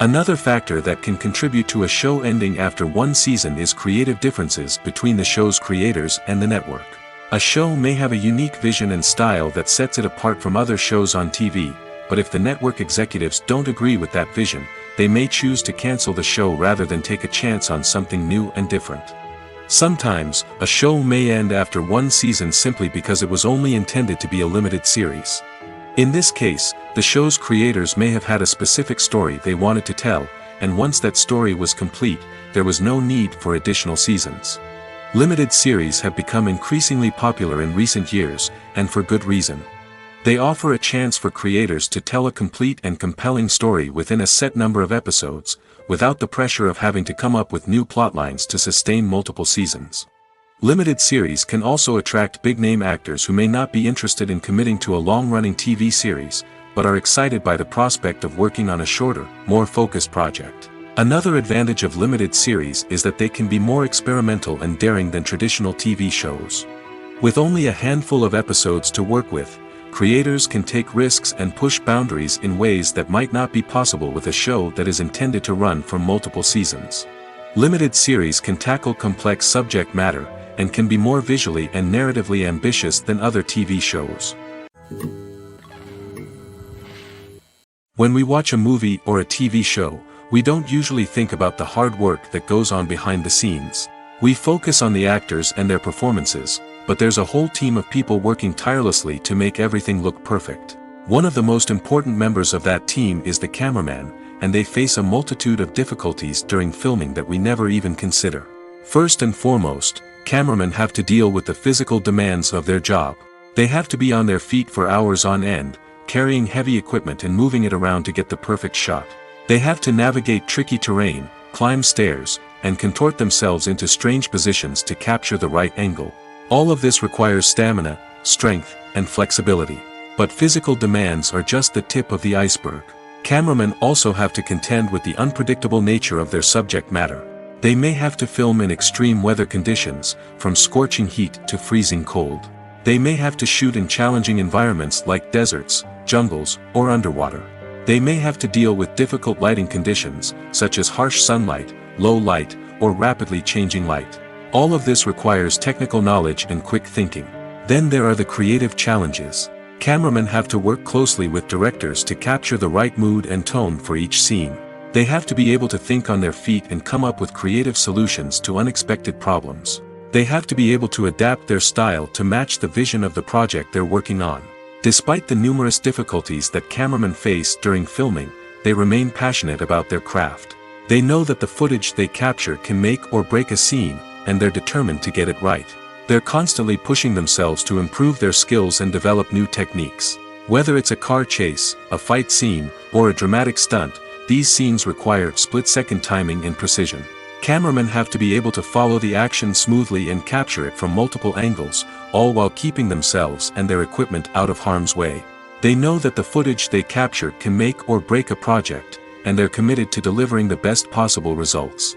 Another factor that can contribute to a show ending after one season is creative differences between the show's creators and the network. A show may have a unique vision and style that sets it apart from other shows on TV, but if the network executives don't agree with that vision, they may choose to cancel the show rather than take a chance on something new and different. Sometimes, a show may end after one season simply because it was only intended to be a limited series. In this case, the show's creators may have had a specific story they wanted to tell, and once that story was complete, there was no need for additional seasons. Limited series have become increasingly popular in recent years, and for good reason. They offer a chance for creators to tell a complete and compelling story within a set number of episodes, without the pressure of having to come up with new plotlines to sustain multiple seasons. Limited series can also attract big-name actors who may not be interested in committing to a long-running TV series, but are excited by the prospect of working on a shorter, more focused project. Another advantage of limited series is that they can be more experimental and daring than traditional TV shows. With only a handful of episodes to work with, creators can take risks and push boundaries in ways that might not be possible with a show that is intended to run for multiple seasons. Limited series can tackle complex subject matter, and can be more visually and narratively ambitious than other TV shows. When we watch a movie or a TV show, we don't usually think about the hard work that goes on behind the scenes. We focus on the actors and their performances, but there's a whole team of people working tirelessly to make everything look perfect. One of the most important members of that team is the cameraman, and they face a multitude of difficulties during filming that we never even consider. First and foremost, cameramen have to deal with the physical demands of their job. They have to be on their feet for hours on end, carrying heavy equipment and moving it around to get the perfect shot. They have to navigate tricky terrain, climb stairs, and contort themselves into strange positions to capture the right angle. All of this requires stamina, strength, and flexibility. But physical demands are just the tip of the iceberg. Cameramen also have to contend with the unpredictable nature of their subject matter. They may have to film in extreme weather conditions, from scorching heat to freezing cold. They may have to shoot in challenging environments like deserts, jungles, or underwater. They may have to deal with difficult lighting conditions, such as harsh sunlight, low light, or rapidly changing light. All of this requires technical knowledge and quick thinking. Then there are the creative challenges. Cameramen have to work closely with directors to capture the right mood and tone for each scene. They have to be able to think on their feet and come up with creative solutions to unexpected problems. They have to be able to adapt their style to match the vision of the project they're working on. Despite the numerous difficulties that cameramen face during filming, they remain passionate about their craft. They know that the footage they capture can make or break a scene, and they're determined to get it right. They're constantly pushing themselves to improve their skills and develop new techniques. Whether it's a car chase, a fight scene, or a dramatic stunt, these scenes require split-second timing and precision. Cameramen have to be able to follow the action smoothly and capture it from multiple angles, all while keeping themselves and their equipment out of harm's way. They know that the footage they capture can make or break a project, and they're committed to delivering the best possible results.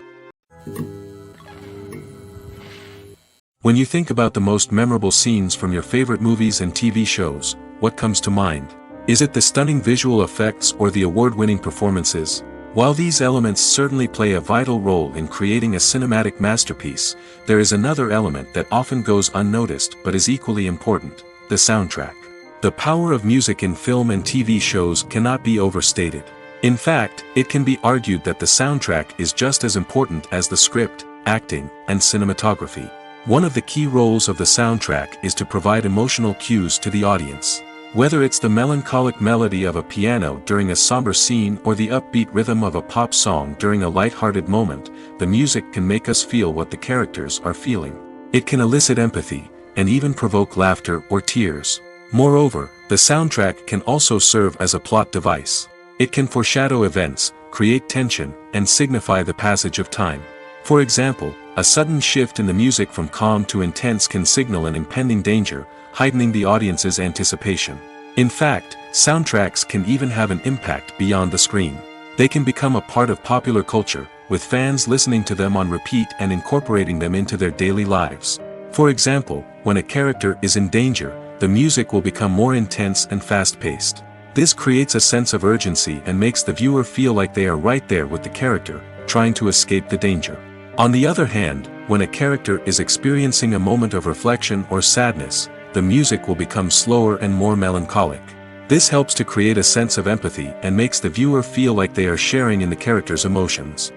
When you think about the most memorable scenes from your favorite movies and TV shows, what comes to mind? Is it the stunning visual effects or the award-winning performances? While these elements certainly play a vital role in creating a cinematic masterpiece, there is another element that often goes unnoticed but is equally important: the soundtrack. The power of music in film and TV shows cannot be overstated. In fact, it can be argued that the soundtrack is just as important as the script, acting, and cinematography. One of the key roles of the soundtrack is to provide emotional cues to the audience. Whether it's the melancholic melody of a piano during a somber scene or the upbeat rhythm of a pop song during a light-hearted moment, the music can make us feel what the characters are feeling. It can elicit empathy, and even provoke laughter or tears. Moreover, the soundtrack can also serve as a plot device. It can foreshadow events, create tension, and signify the passage of time. For example, a sudden shift in the music from calm to intense can signal an impending danger, heightening the audience's anticipation. In fact, soundtracks can even have an impact beyond the screen. They can become a part of popular culture, with fans listening to them on repeat and incorporating them into their daily lives. For example, when a character is in danger, the music will become more intense and fast-paced. This creates a sense of urgency and makes the viewer feel like they are right there with the character, trying to escape the danger. On the other hand, when a character is experiencing a moment of reflection or sadness, the music will become slower and more melancholic. This helps to create a sense of empathy and makes the viewer feel like they are sharing in the character's emotions.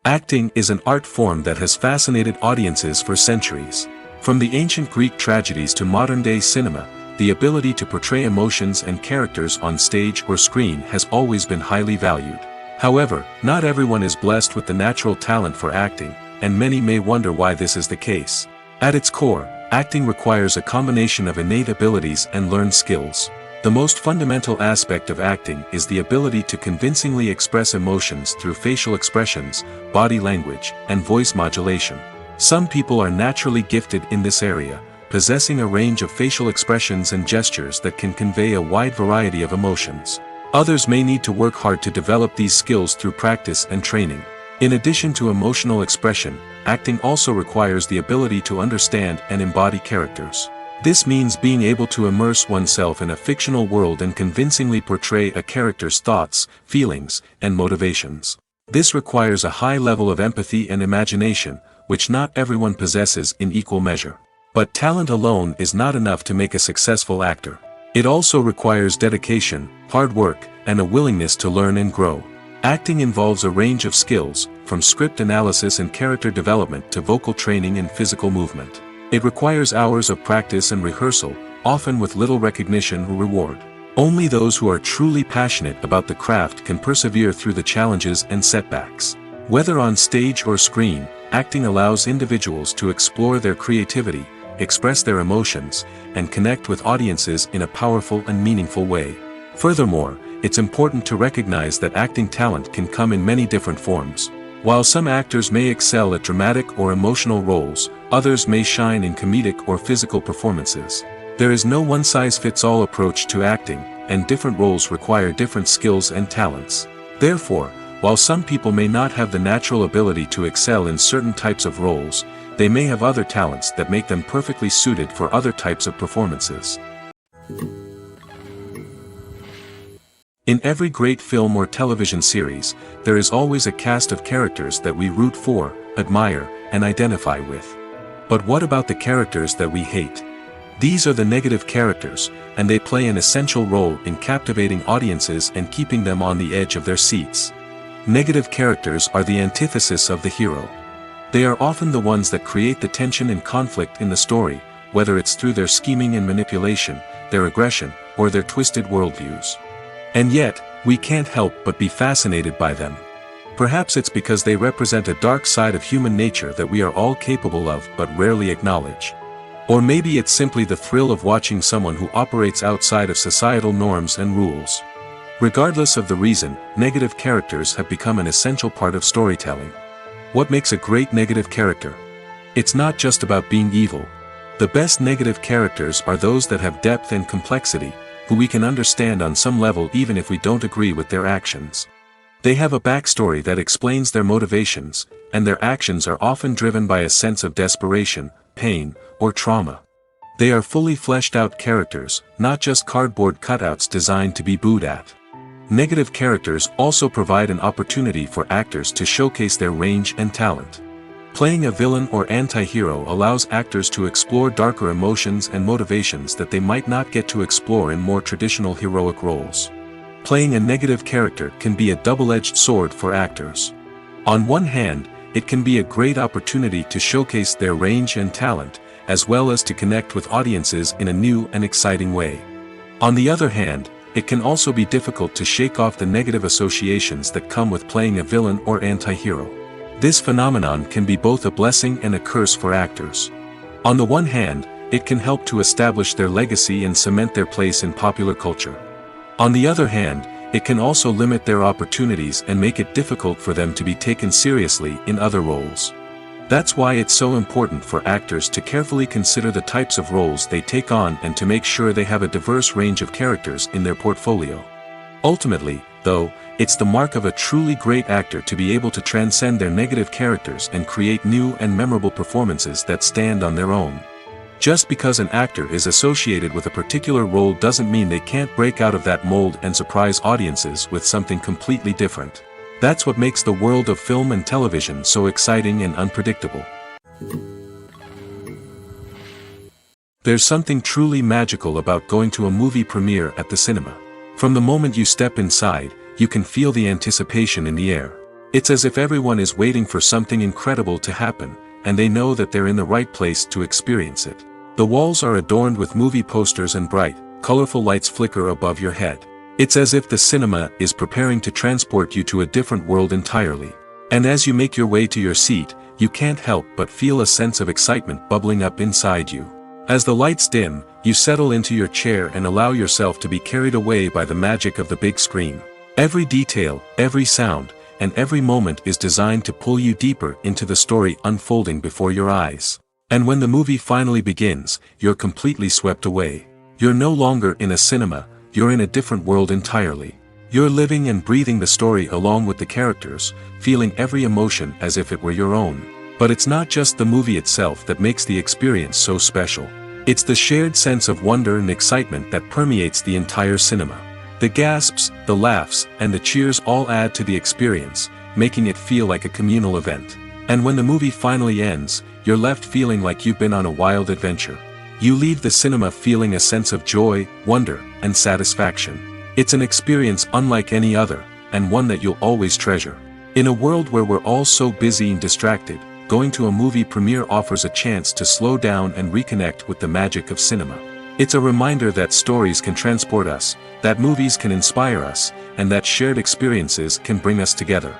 Acting is an art form that has fascinated audiences for centuries. From the ancient Greek tragedies to modern-day cinema, the ability to portray emotions and characters on stage or screen has always been highly valued. However, not everyone is blessed with the natural talent for acting, and many may wonder why this is the case. At its core, acting requires a combination of innate abilities and learned skills. The most fundamental aspect of acting is the ability to convincingly express emotions through facial expressions, body language, and voice modulation. Some people are naturally gifted in this area, possessing a range of facial expressions and gestures that can convey a wide variety of emotions. Others may need to work hard to develop these skills through practice and training. In addition to emotional expression, acting also requires the ability to understand and embody characters. This means being able to immerse oneself in a fictional world and convincingly portray a character's thoughts, feelings, and motivations. This requires a high level of empathy and imagination, which not everyone possesses in equal measure. But talent alone is not enough to make a successful actor. It also requires dedication, hard work, and a willingness to learn and grow. Acting involves a range of skills, from script analysis and character development to vocal training and physical movement. It requires hours of practice and rehearsal, often with little recognition or reward. Only those who are truly passionate about the craft can persevere through the challenges and setbacks. Whether on stage or screen, acting allows individuals to explore their creativity, express their emotions, and connect with audiences in a powerful and meaningful way. Furthermore, it's important to recognize that acting talent can come in many different forms. While some actors may excel at dramatic or emotional roles, others may shine in comedic or physical performances. There is no one-size-fits-all approach to acting, and different roles require different skills and talents. Therefore, while some people may not have the natural ability to excel in certain types of roles, they may have other talents that make them perfectly suited for other types of performances. In every great film or television series, there is always a cast of characters that we root for, admire, and identify with. But what about the characters that we hate? These are the negative characters, and they play an essential role in captivating audiences and keeping them on the edge of their seats. Negative characters are the antithesis of the hero. They are often the ones that create the tension and conflict in the story, whether it's through their scheming and manipulation, their aggression, or their twisted worldviews. And yet, we can't help but be fascinated by them. Perhaps it's because they represent a dark side of human nature that we are all capable of but rarely acknowledge. Or maybe it's simply the thrill of watching someone who operates outside of societal norms and rules. Regardless of the reason, negative characters have become an essential part of storytelling. What makes a great negative character? It's not just about being evil. The best negative characters are those that have depth and complexity, who we can understand on some level even if we don't agree with their actions. They have a backstory that explains their motivations, and their actions are often driven by a sense of desperation, pain, or trauma. They are fully fleshed out characters, not just cardboard cutouts designed to be booed at. Negative characters also provide an opportunity for actors to showcase their range and talent. Playing a villain or anti-hero allows actors to explore darker emotions and motivations that they might not get to explore in more traditional heroic roles. Playing a negative character can be a double-edged sword for actors. On one hand, it can be a great opportunity to showcase their range and talent, as well as to connect with audiences in a new and exciting way. On the other hand, it can also be difficult to shake off the negative associations that come with playing a villain or anti-hero. This phenomenon can be both a blessing and a curse for actors. On the one hand, it can help to establish their legacy and cement their place in popular culture. On the other hand, it can also limit their opportunities and make it difficult for them to be taken seriously in other roles. That's why it's so important for actors to carefully consider the types of roles they take on and to make sure they have a diverse range of characters in their portfolio. Ultimately, though, it's the mark of a truly great actor to be able to transcend their negative characters and create new and memorable performances that stand on their own. Just because an actor is associated with a particular role doesn't mean they can't break out of that mold and surprise audiences with something completely different. That's what makes the world of film and television so exciting and unpredictable. There's something truly magical about going to a movie premiere at the cinema. From the moment you step inside, you can feel the anticipation in the air. It's as if everyone is waiting for something incredible to happen, and they know that they're in the right place to experience it. The walls are adorned with movie posters and bright, colorful lights flicker above your head. It's as if the cinema is preparing to transport you to a different world entirely. And as you make your way to your seat, you can't help but feel a sense of excitement bubbling up inside you. As the lights dim, you settle into your chair and allow yourself to be carried away by the magic of the big screen. Every detail, every sound, and every moment is designed to pull you deeper into the story unfolding before your eyes. And when the movie finally begins, you're completely swept away. You're no longer in a cinema, you're in a different world entirely. You're living and breathing the story along with the characters, feeling every emotion as if it were your own. But it's not just the movie itself that makes the experience so special. It's the shared sense of wonder and excitement that permeates the entire cinema. The gasps, the laughs, and the cheers all add to the experience, making it feel like a communal event. And when the movie finally ends, you're left feeling like you've been on a wild adventure. You leave the cinema feeling a sense of joy, wonder, and satisfaction. It's an experience unlike any other, and one that you'll always treasure. In a world where we're all so busy and distracted, going to a movie premiere offers a chance to slow down and reconnect with the magic of cinema. It's a reminder that stories can transport us, that movies can inspire us, and that shared experiences can bring us together.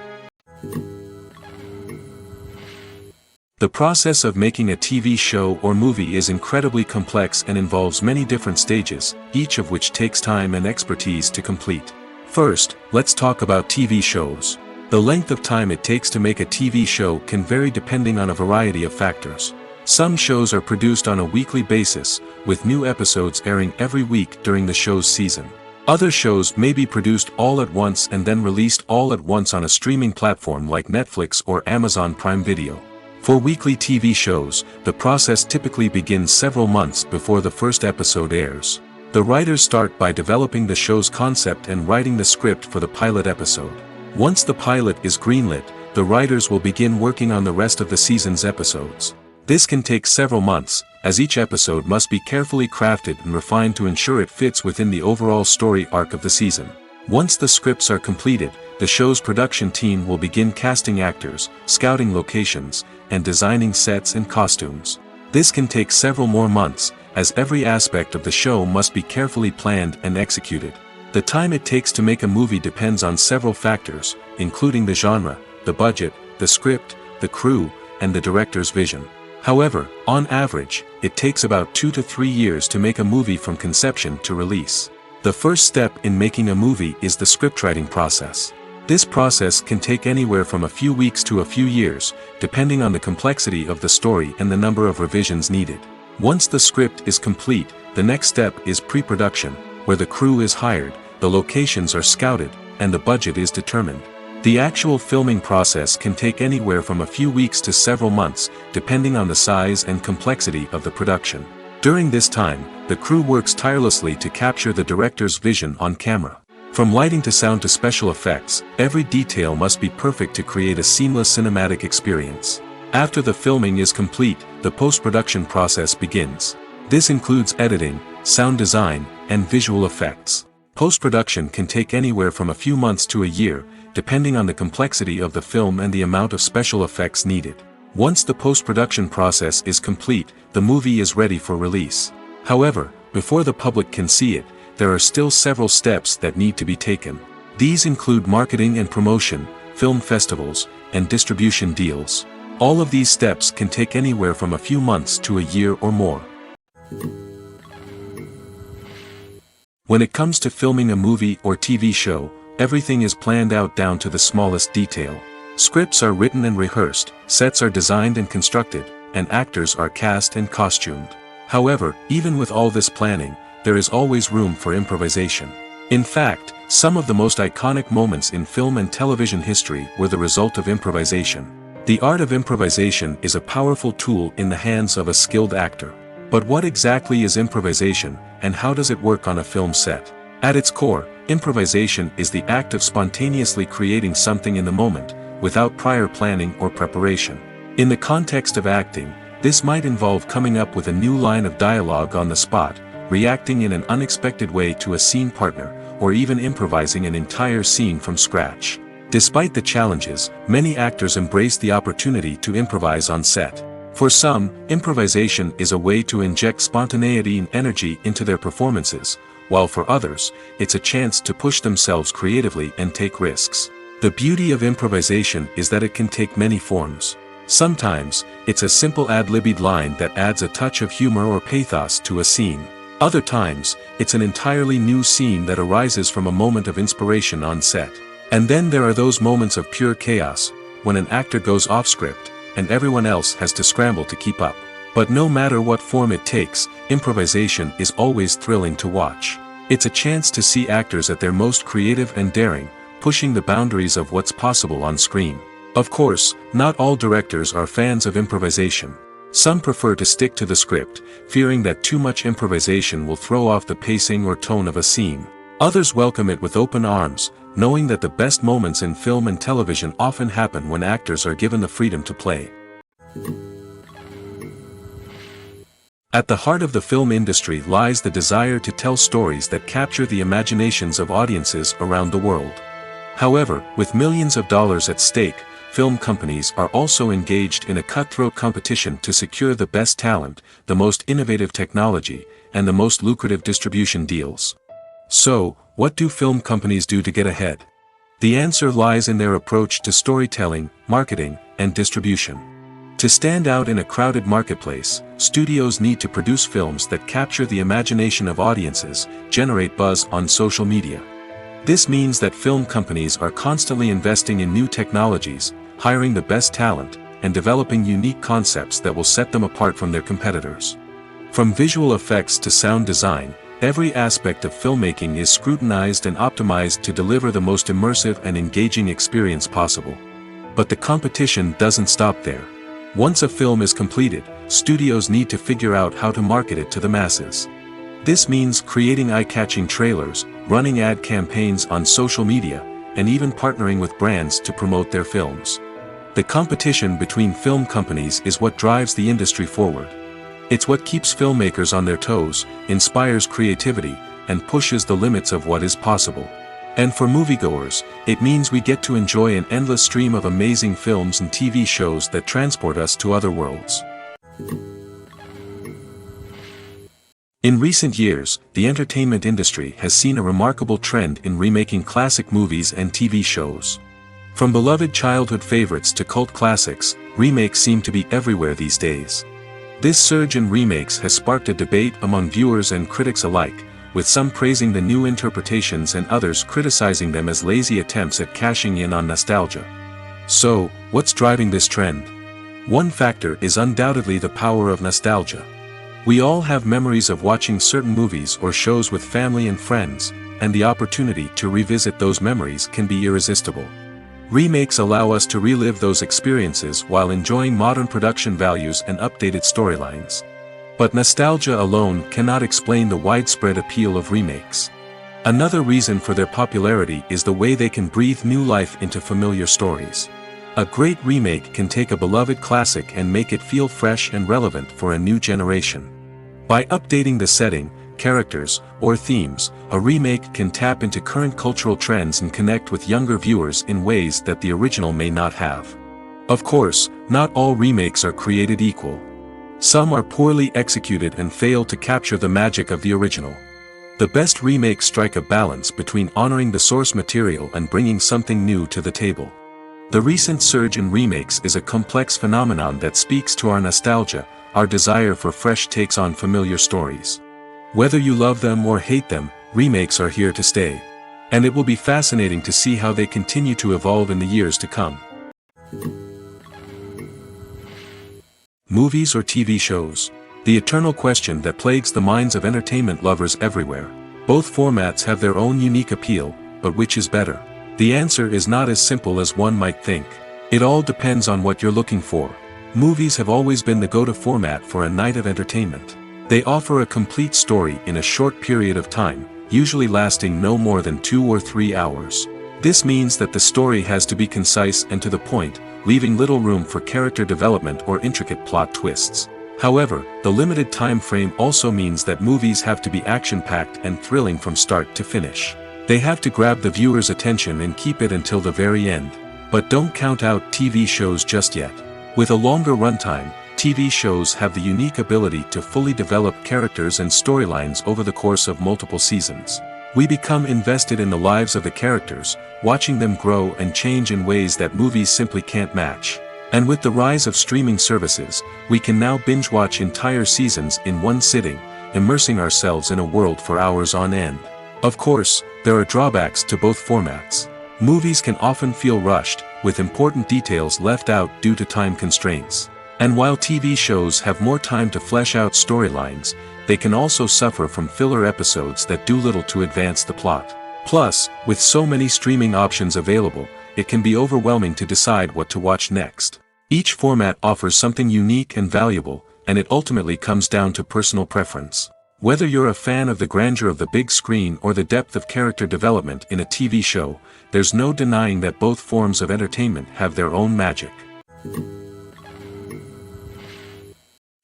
The process of making a TV show or movie is incredibly complex and involves many different stages, each of which takes time and expertise to complete. First, let's talk about TV shows. The length of time it takes to make a TV show can vary depending on a variety of factors. Some shows are produced on a weekly basis, with new episodes airing every week during the show's season. Other shows may be produced all at once and then released all at once on a streaming platform like Netflix or Amazon Prime Video. For weekly TV shows, the process typically begins several months before the first episode airs. The writers start by developing the show's concept and writing the script for the pilot episode. Once the pilot is greenlit, the writers will begin working on the rest of the season's episodes. This can take several months, as each episode must be carefully crafted and refined to ensure it fits within the overall story arc of the season. Once the scripts are completed, the show's production team will begin casting actors, scouting locations, and designing sets and costumes. This can take several more months, as every aspect of the show must be carefully planned and executed. The time it takes to make a movie depends on several factors, including the genre, the budget, the script, the crew, and the director's vision. However, on average, it takes about 2 to 3 years to make a movie from conception to release. The first step in making a movie is the scriptwriting process. This process can take anywhere from a few weeks to a few years, depending on the complexity of the story and the number of revisions needed. Once the script is complete, the next step is pre-production, where the crew is hired, the locations are scouted, and the budget is determined. The actual filming process can take anywhere from a few weeks to several months, depending on the size and complexity of the production. During this time, the crew works tirelessly to capture the director's vision on camera. From lighting to sound to special effects, every detail must be perfect to create a seamless cinematic experience. After the filming is complete, the post-production process begins. This includes editing, sound design, and visual effects. Post-production can take anywhere from a few months to a year, depending on the complexity of the film and the amount of special effects needed. Once the post-production process is complete, the movie is ready for release. However, before the public can see it, there are still several steps that need to be taken. These include marketing and promotion, film festivals, and distribution deals. All of these steps can take anywhere from a few months to a year or more. When it comes to filming a movie or TV show, everything is planned out down to the smallest detail. Scripts are written and rehearsed, sets are designed and constructed, and actors are cast and costumed. However, even with all this planning, there is always room for improvisation. In fact, some of the most iconic moments in film and television history were the result of improvisation. The art of improvisation is a powerful tool in the hands of a skilled actor. But what exactly is improvisation, and how does it work on a film set? At its core, improvisation is the act of spontaneously creating something in the moment, without prior planning or preparation. In the context of acting, this might involve coming up with a new line of dialogue on the spot, reacting in an unexpected way to a scene partner, or even improvising an entire scene from scratch. Despite the challenges, many actors embrace the opportunity to improvise on set. For some, improvisation is a way to inject spontaneity and energy into their performances, while for others, it's a chance to push themselves creatively and take risks. The beauty of improvisation is that it can take many forms. Sometimes, it's a simple ad-libbed line that adds a touch of humor or pathos to a scene. Other times, it's an entirely new scene that arises from a moment of inspiration on set. And then there are those moments of pure chaos, when an actor goes off script, and everyone else has to scramble to keep up. But no matter what form it takes, improvisation is always thrilling to watch. It's a chance to see actors at their most creative and daring, pushing the boundaries of what's possible on screen. Of course, not all directors are fans of improvisation. Some prefer to stick to the script, fearing that too much improvisation will throw off the pacing or tone of a scene. Others welcome it with open arms, knowing that the best moments in film and television often happen when actors are given the freedom to play. At the heart of the film industry lies the desire to tell stories that capture the imaginations of audiences around the world. However, with millions of dollars at stake, film companies are also engaged in a cutthroat competition to secure the best talent, the most innovative technology, and the most lucrative distribution deals. So, what do film companies do to get ahead? The answer lies in their approach to storytelling, marketing, and distribution. To stand out in a crowded marketplace, studios need to produce films that capture the imagination of audiences, generate buzz on social media. This means that film companies are constantly investing in new technologies, hiring the best talent, and developing unique concepts that will set them apart from their competitors. From visual effects to sound design, every aspect of filmmaking is scrutinized and optimized to deliver the most immersive and engaging experience possible. But the competition doesn't stop there. Once a film is completed, studios need to figure out how to market it to the masses. This means creating eye-catching trailers, running ad campaigns on social media, and even partnering with brands to promote their films. The competition between film companies is what drives the industry forward. It's what keeps filmmakers on their toes, inspires creativity, and pushes the limits of what is possible. And for moviegoers, it means we get to enjoy an endless stream of amazing films and TV shows that transport us to other worlds. In recent years, the entertainment industry has seen a remarkable trend in remaking classic movies and TV shows. From beloved childhood favorites to cult classics, remakes seem to be everywhere these days. This surge in remakes has sparked a debate among viewers and critics alike, with some praising the new interpretations and others criticizing them as lazy attempts at cashing in on nostalgia. So, what's driving this trend? One factor is undoubtedly the power of nostalgia. We all have memories of watching certain movies or shows with family and friends, and the opportunity to revisit those memories can be irresistible. Remakes allow us to relive those experiences while enjoying modern production values and updated storylines. But nostalgia alone cannot explain the widespread appeal of remakes. Another reason for their popularity is the way they can breathe new life into familiar stories. A great remake can take a beloved classic and make it feel fresh and relevant for a new generation. By updating the setting, characters, or themes, a remake can tap into current cultural trends and connect with younger viewers in ways that the original may not have. Of course, not all remakes are created equal. Some are poorly executed and fail to capture the magic of the original. The best remakes strike a balance between honoring the source material and bringing something new to the table. The recent surge in remakes is a complex phenomenon that speaks to our nostalgia, our desire for fresh takes on familiar stories. Whether you love them or hate them, remakes are here to stay. And it will be fascinating to see how they continue to evolve in the years to come. Movies or TV shows? The eternal question that plagues the minds of entertainment lovers everywhere. Both formats have their own unique appeal, but which is better? The answer is not as simple as one might think. It all depends on what you're looking for. Movies have always been the go-to format for a night of entertainment. They offer a complete story in a short period of time, usually lasting no more than 2 or 3 hours. This means that the story has to be concise and to the point, leaving little room for character development or intricate plot twists. However, the limited time frame also means that movies have to be action-packed and thrilling from start to finish. They have to grab the viewer's attention and keep it until the very end. But don't count out TV shows just yet. With a longer runtime, TV shows have the unique ability to fully develop characters and storylines over the course of multiple seasons. We become invested in the lives of the characters, watching them grow and change in ways that movies simply can't match. And with the rise of streaming services, we can now binge-watch entire seasons in one sitting, immersing ourselves in a world for hours on end. Of course, there are drawbacks to both formats. Movies can often feel rushed, with important details left out due to time constraints. And while TV shows have more time to flesh out storylines, they can also suffer from filler episodes that do little to advance the plot. Plus, with so many streaming options available, it can be overwhelming to decide what to watch next. Each format offers something unique and valuable, and it ultimately comes down to personal preference. Whether you're a fan of the grandeur of the big screen or the depth of character development in a TV show, there's no denying that both forms of entertainment have their own magic.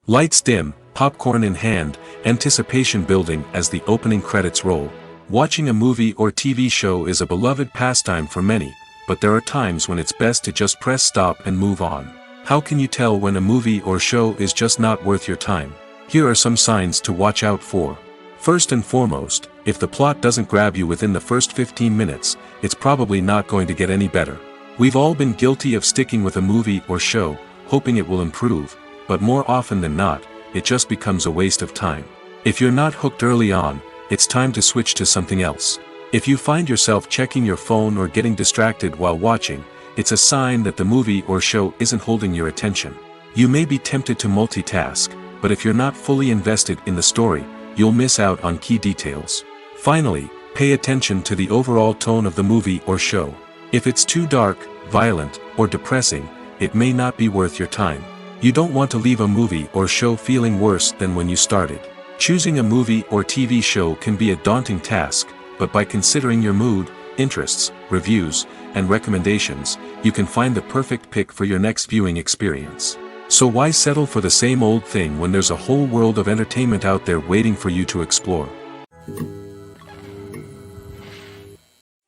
Lights dim, popcorn in hand, anticipation building as the opening credits roll. Watching a movie or TV show is a beloved pastime for many, but there are times when it's best to just press stop and move on. How can you tell when a movie or show is just not worth your time? Here are some signs to watch out for. First and foremost, if the plot doesn't grab you within the first 15 minutes, it's probably not going to get any better. We've all been guilty of sticking with a movie or show, hoping it will improve, but more often than not, it just becomes a waste of time. If you're not hooked early on, it's time to switch to something else. If you find yourself checking your phone or getting distracted while watching, it's a sign that the movie or show isn't holding your attention. You may be tempted to multitask, but if you're not fully invested in the story, you'll miss out on key details. Finally, pay attention to the overall tone of the movie or show. If it's too dark, violent, or depressing, it may not be worth your time. You don't want to leave a movie or show feeling worse than when you started. Choosing a movie or TV show can be a daunting task, but by considering your mood, interests, reviews, and recommendations, you can find the perfect pick for your next viewing experience. So why settle for the same old thing when there's a whole world of entertainment out there waiting for you to explore?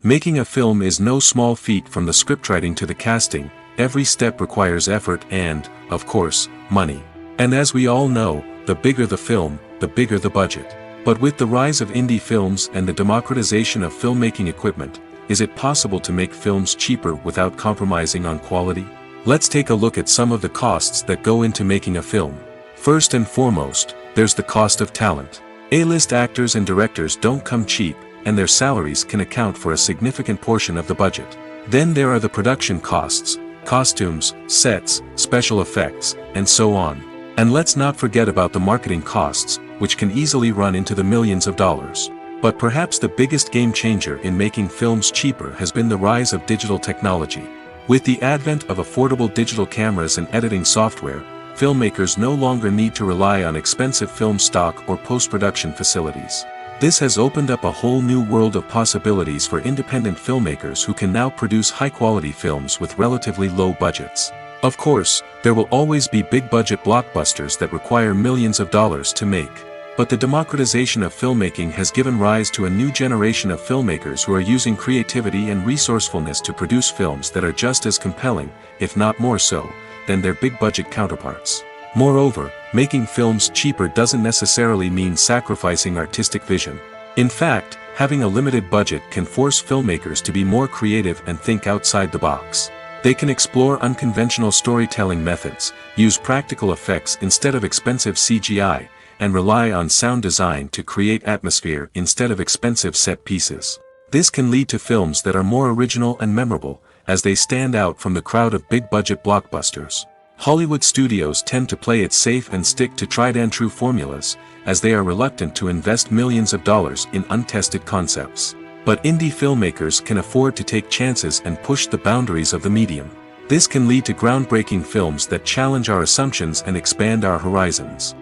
Making a film is no small feat. From the scriptwriting to the casting, every step requires effort and, of course, money. And as we all know, the bigger the film, the bigger the budget. But with the rise of indie films and the democratization of filmmaking equipment, is it possible to make films cheaper without compromising on quality? Let's take a look at some of the costs that go into making a film. First and foremost, there's the cost of talent. A-list actors and directors don't come cheap, and their salaries can account for a significant portion of the budget. Then there are the production costs, costumes, sets, special effects, and so on. And let's not forget about the marketing costs, which can easily run into the millions of dollars. But perhaps the biggest game changer in making films cheaper has been the rise of digital technology. With the advent of affordable digital cameras and editing software, filmmakers no longer need to rely on expensive film stock or post-production facilities. This has opened up a whole new world of possibilities for independent filmmakers who can now produce high-quality films with relatively low budgets. Of course, there will always be big-budget blockbusters that require millions of dollars to make. But the democratization of filmmaking has given rise to a new generation of filmmakers who are using creativity and resourcefulness to produce films that are just as compelling, if not more so, than their big-budget counterparts. Moreover, making films cheaper doesn't necessarily mean sacrificing artistic vision. In fact, having a limited budget can force filmmakers to be more creative and think outside the box. They can explore unconventional storytelling methods, use practical effects instead of expensive CGI, and rely on sound design to create atmosphere instead of expensive set pieces. This can lead to films that are more original and memorable, as they stand out from the crowd of big-budget blockbusters. Hollywood studios tend to play it safe and stick to tried-and-true formulas, as they are reluctant to invest millions of dollars in untested concepts. But indie filmmakers can afford to take chances and push the boundaries of the medium. This can lead to groundbreaking films that challenge our assumptions and expand our horizons.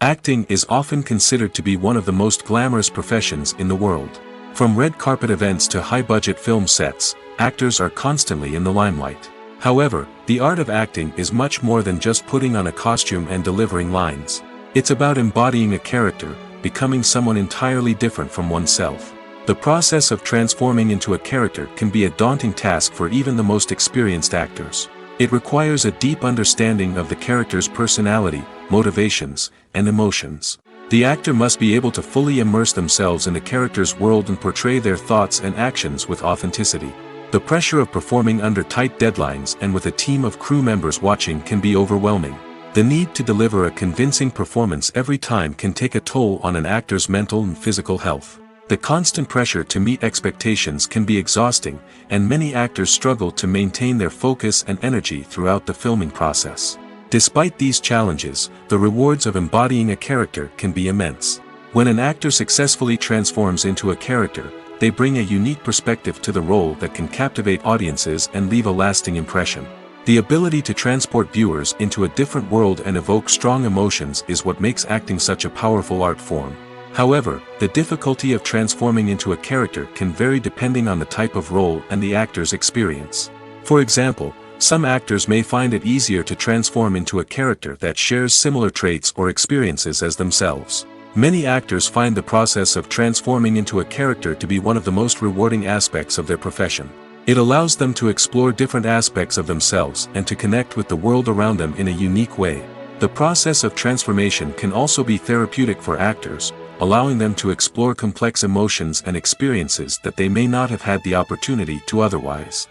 Acting is often considered to be one of the most glamorous professions in the world. From red carpet events to high-budget film sets, actors are constantly in the limelight. However, the art of acting is much more than just putting on a costume and delivering lines. It's about embodying a character, becoming someone entirely different from oneself. The process of transforming into a character can be a daunting task for even the most experienced actors. It requires a deep understanding of the character's personality, motivations, and emotions. The actor must be able to fully immerse themselves in the character's world and portray their thoughts and actions with authenticity. The pressure of performing under tight deadlines and with a team of crew members watching can be overwhelming. The need to deliver a convincing performance every time can take a toll on an actor's mental and physical health. The constant pressure to meet expectations can be exhausting, and many actors struggle to maintain their focus and energy throughout the filming process. Despite these challenges, the rewards of embodying a character can be immense. When an actor successfully transforms into a character, they bring a unique perspective to the role that can captivate audiences and leave a lasting impression. The ability to transport viewers into a different world and evoke strong emotions is what makes acting such a powerful art form. However, the difficulty of transforming into a character can vary depending on the type of role and the actor's experience. For example, some actors may find it easier to transform into a character that shares similar traits or experiences as themselves. Many actors find the process of transforming into a character to be one of the most rewarding aspects of their profession. It allows them to explore different aspects of themselves and to connect with the world around them in a unique way. The process of transformation can also be therapeutic for actors, allowing them to explore complex emotions and experiences that they may not have had the opportunity to otherwise.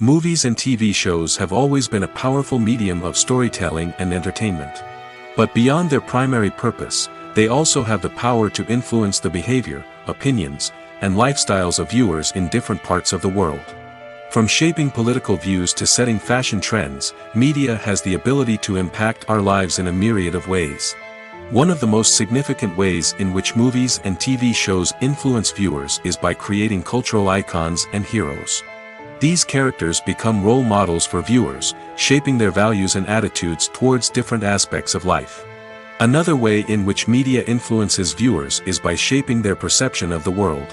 Movies and TV shows have always been a powerful medium of storytelling and entertainment. But beyond their primary purpose, they also have the power to influence the behavior, opinions, and lifestyles of viewers in different parts of the world. From shaping political views to setting fashion trends, media has the ability to impact our lives in a myriad of ways. One of the most significant ways in which movies and TV shows influence viewers is by creating cultural icons and heroes. These characters become role models for viewers, shaping their values and attitudes towards different aspects of life. Another way in which media influences viewers is by shaping their perception of the world.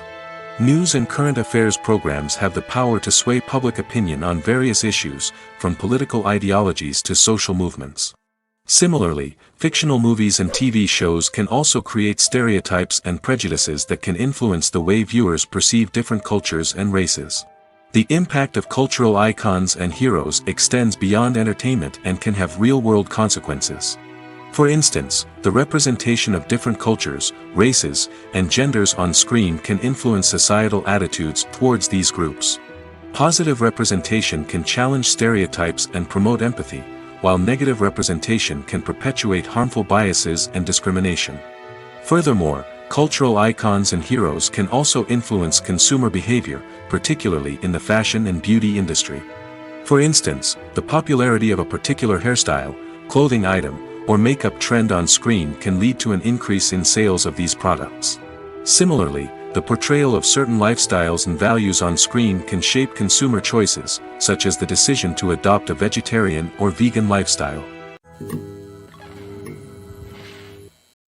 News and current affairs programs have the power to sway public opinion on various issues, from political ideologies to social movements. Similarly, fictional movies and TV shows can also create stereotypes and prejudices that can influence the way viewers perceive different cultures and races. The impact of cultural icons and heroes extends beyond entertainment and can have real-world consequences. For instance, the representation of different cultures, races, and genders on screen can influence societal attitudes towards these groups. Positive representation can challenge stereotypes and promote empathy, while negative representation can perpetuate harmful biases and discrimination. Furthermore, cultural icons and heroes can also influence consumer behavior, particularly in the fashion and beauty industry. For instance, the popularity of a particular hairstyle, clothing item, or makeup trend on screen can lead to an increase in sales of these products. Similarly, the portrayal of certain lifestyles and values on screen can shape consumer choices, such as the decision to adopt a vegetarian or vegan lifestyle.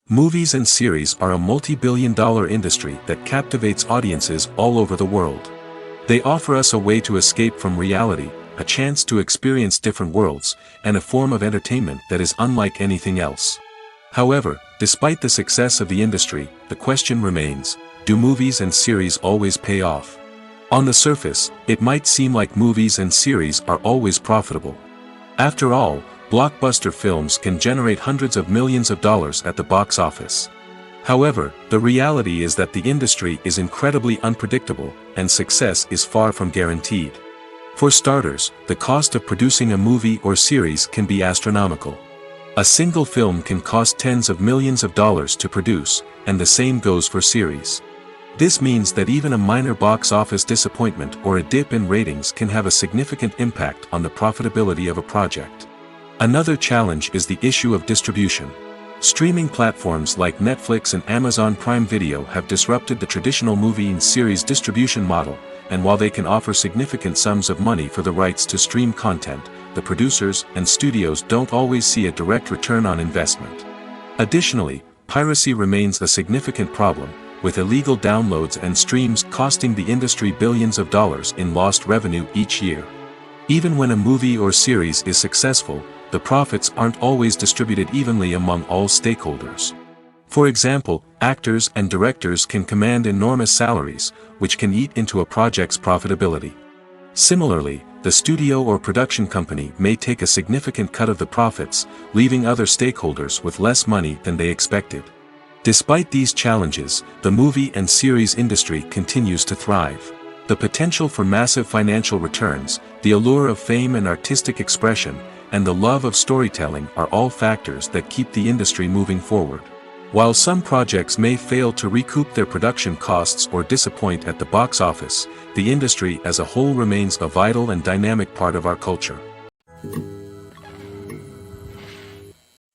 Movies and series are a multi-billion-dollar industry that captivates audiences all over the world. They offer us a way to escape from reality, a chance to experience different worlds, and a form of entertainment that is unlike anything else. However, despite the success of the industry, the question remains, do movies and series always pay off? On the surface, it might seem like movies and series are always profitable. After all, blockbuster films can generate hundreds of millions of dollars at the box office. However, the reality is that the industry is incredibly unpredictable, and success is far from guaranteed. For starters, the cost of producing a movie or series can be astronomical. A single film can cost tens of millions of dollars to produce, and the same goes for series. This means that even a minor box office disappointment or a dip in ratings can have a significant impact on the profitability of a project. Another challenge is the issue of distribution. Streaming platforms like Netflix and Amazon Prime Video have disrupted the traditional movie and series distribution model, and while they can offer significant sums of money for the rights to stream content, the producers and studios don't always see a direct return on investment. Additionally, piracy remains a significant problem, with illegal downloads and streams costing the industry billions of dollars in lost revenue each year. Even when a movie or series is successful, the profits aren't always distributed evenly among all stakeholders. For example, actors and directors can command enormous salaries, which can eat into a project's profitability. Similarly, the studio or production company may take a significant cut of the profits, leaving other stakeholders with less money than they expected. Despite these challenges, the movie and series industry continues to thrive. The potential for massive financial returns, the allure of fame and artistic expression, and the love of storytelling are all factors that keep the industry moving forward. While some projects may fail to recoup their production costs or disappoint at the box office, the industry as a whole remains a vital and dynamic part of our culture.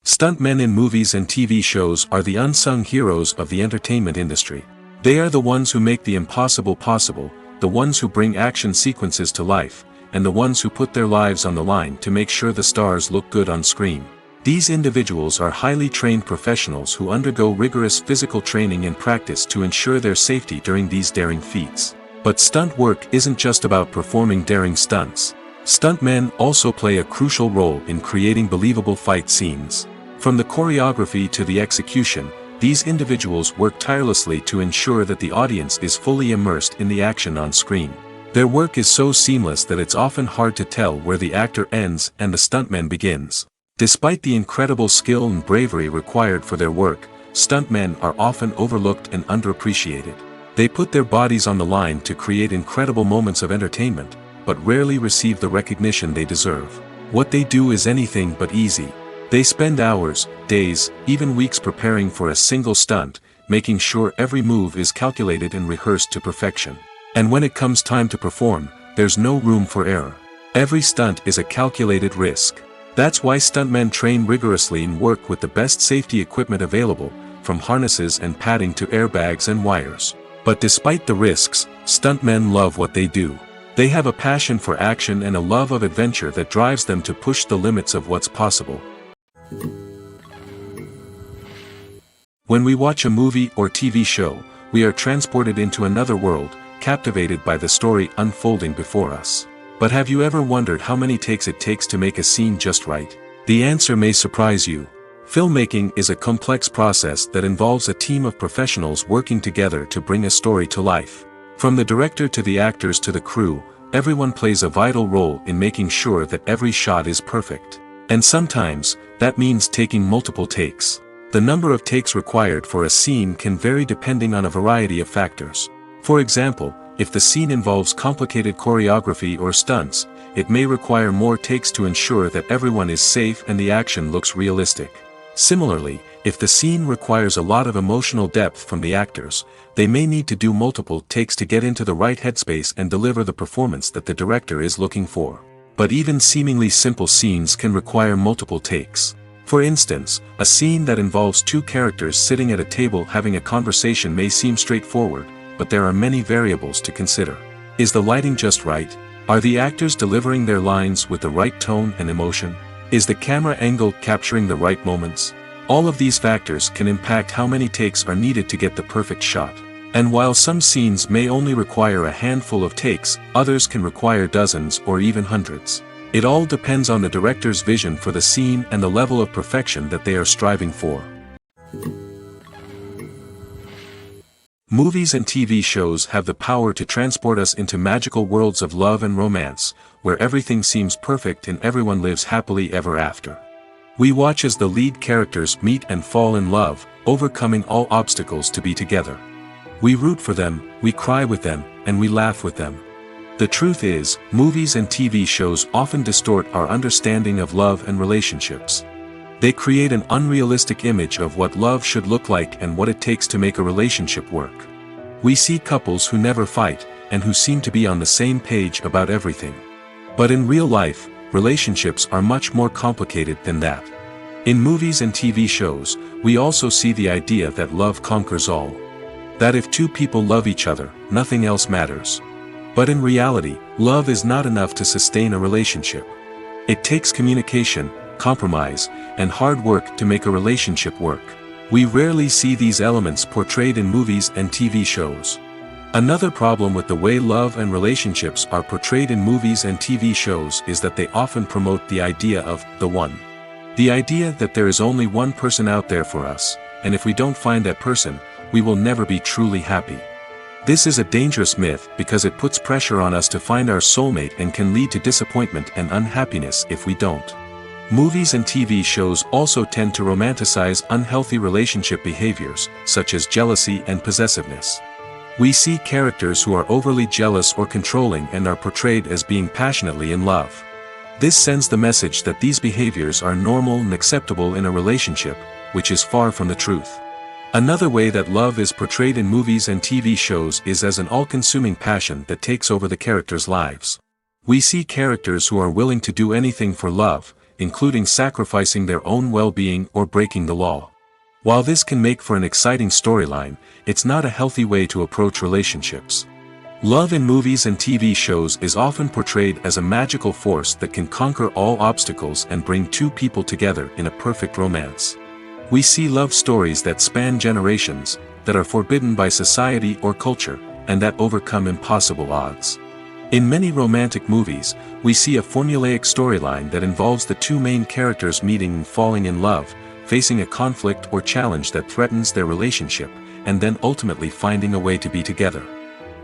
Stuntmen in movies and TV shows are the unsung heroes of the entertainment industry. They are the ones who make the impossible possible, the ones who bring action sequences to life, and the ones who put their lives on the line to make sure the stars look good on screen. These individuals are highly trained professionals who undergo rigorous physical training and practice to ensure their safety during these daring feats. But stunt work isn't just about performing daring stunts. Stuntmen also play a crucial role in creating believable fight scenes. From the choreography to the execution, these individuals work tirelessly to ensure that the audience is fully immersed in the action on screen. Their work is so seamless that it's often hard to tell where the actor ends and the stuntman begins. Despite the incredible skill and bravery required for their work, stuntmen are often overlooked and underappreciated. They put their bodies on the line to create incredible moments of entertainment, but rarely receive the recognition they deserve. What they do is anything but easy. They spend hours, days, even weeks preparing for a single stunt, making sure every move is calculated and rehearsed to perfection. And when it comes time to perform, there's no room for error. Every stunt is a calculated risk. That's why stuntmen train rigorously and work with the best safety equipment available, from harnesses and padding to airbags and wires. But despite the risks, stuntmen love what they do. They have a passion for action and a love of adventure that drives them to push the limits of what's possible. When we watch a movie or TV show, we are transported into another world, captivated by the story unfolding before us. But have you ever wondered how many takes it takes to make a scene just right? The answer may surprise you. Filmmaking is a complex process that involves a team of professionals working together to bring a story to life. From the director to the actors to the crew, everyone plays a vital role in making sure that every shot is perfect. And sometimes, that means taking multiple takes. The number of takes required for a scene can vary depending on a variety of factors. For example, if the scene involves complicated choreography or stunts, it may require more takes to ensure that everyone is safe and the action looks realistic. Similarly, if the scene requires a lot of emotional depth from the actors, they may need to do multiple takes to get into the right headspace and deliver the performance that the director is looking for. But even seemingly simple scenes can require multiple takes. For instance, a scene that involves two characters sitting at a table having a conversation may seem straightforward, but there are many variables to consider. Is the lighting just right? Are the actors delivering their lines with the right tone and emotion? Is the camera angle capturing the right moments? All of these factors can impact how many takes are needed to get the perfect shot. And while some scenes may only require a handful of takes, others can require dozens or even hundreds. It all depends on the director's vision for the scene and the level of perfection that they are striving for. Movies and TV shows have the power to transport us into magical worlds of love and romance, where everything seems perfect and everyone lives happily ever after. We watch as the lead characters meet and fall in love, overcoming all obstacles to be together. We root for them, we cry with them, and we laugh with them. The truth is, movies and TV shows often distort our understanding of love and relationships. They create an unrealistic image of what love should look like and what it takes to make a relationship work. We see couples who never fight, and who seem to be on the same page about everything. But in real life, relationships are much more complicated than that. In movies and TV shows, we also see the idea that love conquers all. That if two people love each other, nothing else matters. But in reality, love is not enough to sustain a relationship. It takes communication, compromise, and hard work to make a relationship work. We rarely see these elements portrayed in movies and TV shows. Another problem with the way love and relationships are portrayed in movies and TV shows is that they often promote the idea of the one. The idea that there is only one person out there for us, and if we don't find that person, we will never be truly happy. This is a dangerous myth because it puts pressure on us to find our soulmate and can lead to disappointment and unhappiness if we don't. Movies and TV shows also tend to romanticize unhealthy relationship behaviors, such as jealousy and possessiveness. We see characters who are overly jealous or controlling and are portrayed as being passionately in love. This sends the message that these behaviors are normal and acceptable in a relationship, which is far from the truth. Another way that love is portrayed in movies and TV shows is as an all-consuming passion that takes over the characters' lives. We see characters who are willing to do anything for love, including sacrificing their own well-being or breaking the law. While this can make for an exciting storyline, it's not a healthy way to approach relationships. Love in movies and TV shows is often portrayed as a magical force that can conquer all obstacles and bring two people together in a perfect romance. We see love stories that span generations, that are forbidden by society or culture, and that overcome impossible odds. In many romantic movies, we see a formulaic storyline that involves the two main characters meeting and falling in love, facing a conflict or challenge that threatens their relationship, and then ultimately finding a way to be together.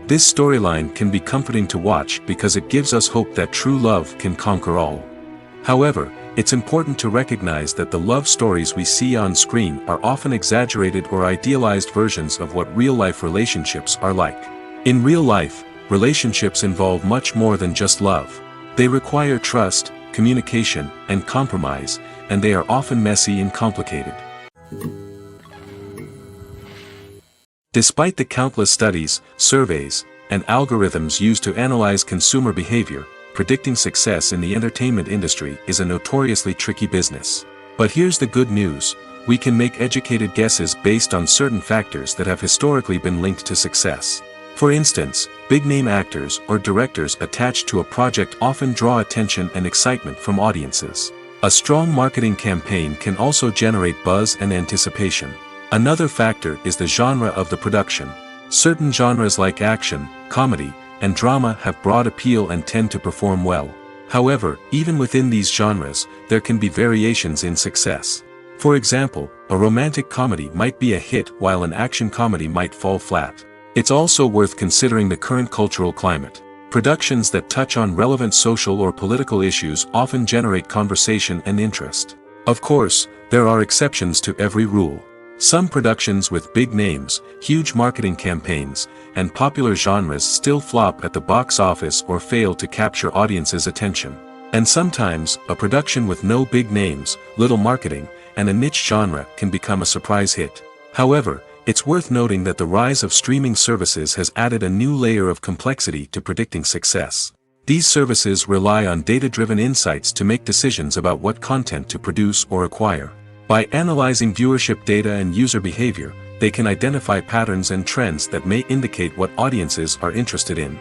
This storyline can be comforting to watch because it gives us hope that true love can conquer all. However, it's important to recognize that the love stories we see on screen are often exaggerated or idealized versions of what real-life relationships are like. In real life, relationships involve much more than just love. They require trust, communication, and compromise, and they are often messy and complicated. Despite the countless studies, surveys, and algorithms used to analyze consumer behavior, predicting success in the entertainment industry is a notoriously tricky business. But here's the good news: we can make educated guesses based on certain factors that have historically been linked to success. For instance, big-name actors or directors attached to a project often draw attention and excitement from audiences. A strong marketing campaign can also generate buzz and anticipation. Another factor is the genre of the production. Certain genres like action, comedy, and drama have broad appeal and tend to perform well. However, even within these genres, there can be variations in success. For example, a romantic comedy might be a hit while an action comedy might fall flat. It's also worth considering the current cultural climate. Productions that touch on relevant social or political issues often generate conversation and interest. Of course, there are exceptions to every rule. Some productions with big names, huge marketing campaigns, and popular genres still flop at the box office or fail to capture audiences' attention. And sometimes, a production with no big names, little marketing, and a niche genre can become a surprise hit. However, it's worth noting that the rise of streaming services has added a new layer of complexity to predicting success. These services rely on data-driven insights to make decisions about what content to produce or acquire. By analyzing viewership data and user behavior, they can identify patterns and trends that may indicate what audiences are interested in.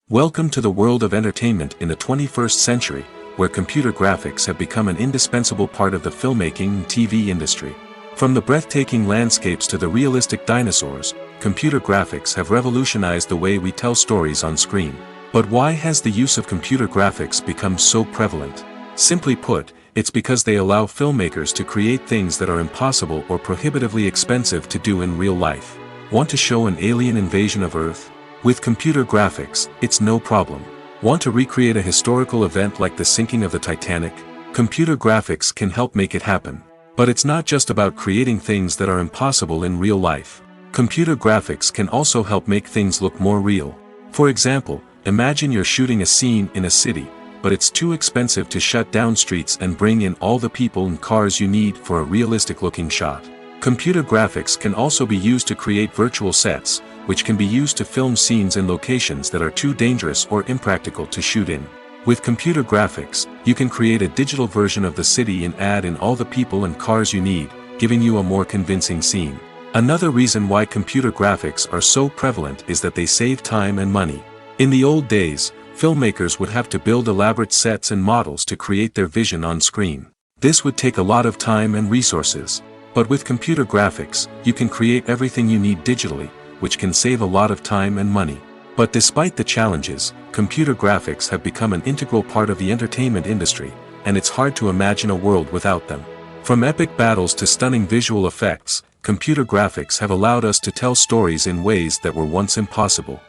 Welcome to the world of entertainment in the 21st century, where computer graphics have become an indispensable part of the filmmaking and TV industry. From the breathtaking landscapes to the realistic dinosaurs, computer graphics have revolutionized the way we tell stories on screen. But why has the use of computer graphics become so prevalent? Simply put, it's because they allow filmmakers to create things that are impossible or prohibitively expensive to do in real life. Want to show an alien invasion of Earth? With computer graphics, it's no problem. Want to recreate a historical event like the sinking of the Titanic? Computer graphics can help make it happen. But it's not just about creating things that are impossible in real life. Computer graphics can also help make things look more real. For example, imagine you're shooting a scene in a city, but it's too expensive to shut down streets and bring in all the people and cars you need for a realistic-looking shot. Computer graphics can also be used to create virtual sets, which can be used to film scenes in locations that are too dangerous or impractical to shoot in. With computer graphics, you can create a digital version of the city and add in all the people and cars you need, giving you a more convincing scene. Another reason why computer graphics are so prevalent is that they save time and money. In the old days, filmmakers would have to build elaborate sets and models to create their vision on screen. This would take a lot of time and resources. But with computer graphics, you can create everything you need digitally, which can save a lot of time and money. But despite the challenges, computer graphics have become an integral part of the entertainment industry, and it's hard to imagine a world without them. From epic battles to stunning visual effects, computer graphics have allowed us to tell stories in ways that were once impossible.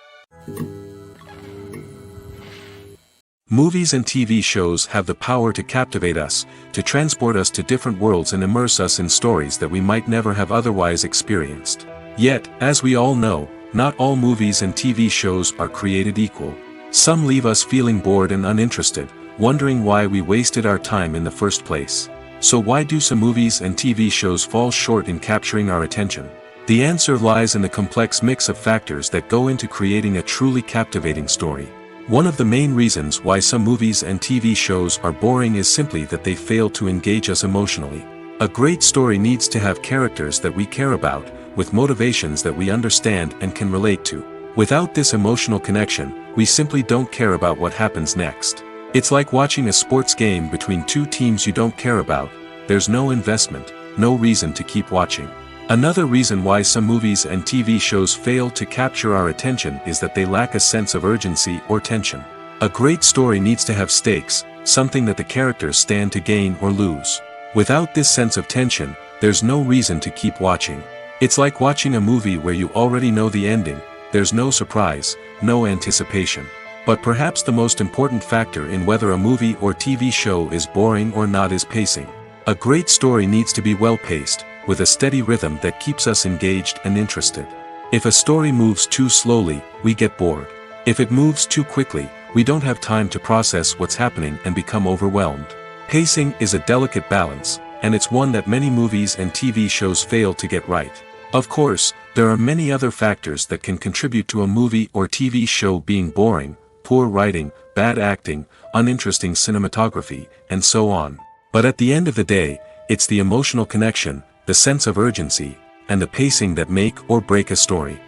Movies and TV shows have the power to captivate us, to transport us to different worlds and immerse us in stories that we might never have otherwise experienced. Yet, as we all know, not all movies and TV shows are created equal. Some leave us feeling bored and uninterested, wondering why we wasted our time in the first place. So why do some movies and TV shows fall short in capturing our attention? The answer lies in the complex mix of factors that go into creating a truly captivating story. One of the main reasons why some movies and TV shows are boring is simply that they fail to engage us emotionally. A great story needs to have characters that we care about, with motivations that we understand and can relate to. Without this emotional connection, we simply don't care about what happens next. It's like watching a sports game between two teams you don't care about. There's no investment, no reason to keep watching. Another reason why some movies and TV shows fail to capture our attention is that they lack a sense of urgency or tension. A great story needs to have stakes, something that the characters stand to gain or lose. Without this sense of tension, there's no reason to keep watching. It's like watching a movie where you already know the ending. There's no surprise, no anticipation. But perhaps the most important factor in whether a movie or TV show is boring or not is pacing. A great story needs to be well-paced, with a steady rhythm that keeps us engaged and interested. If a story moves too slowly, we get bored. If it moves too quickly, we don't have time to process what's happening and become overwhelmed. Pacing is a delicate balance, and it's one that many movies and TV shows fail to get right. Of course, there are many other factors that can contribute to a movie or TV show being boring: poor writing, bad acting, uninteresting cinematography, and so on. But at the end of the day, it's the emotional connection, the sense of urgency, and the pacing that make or break a story.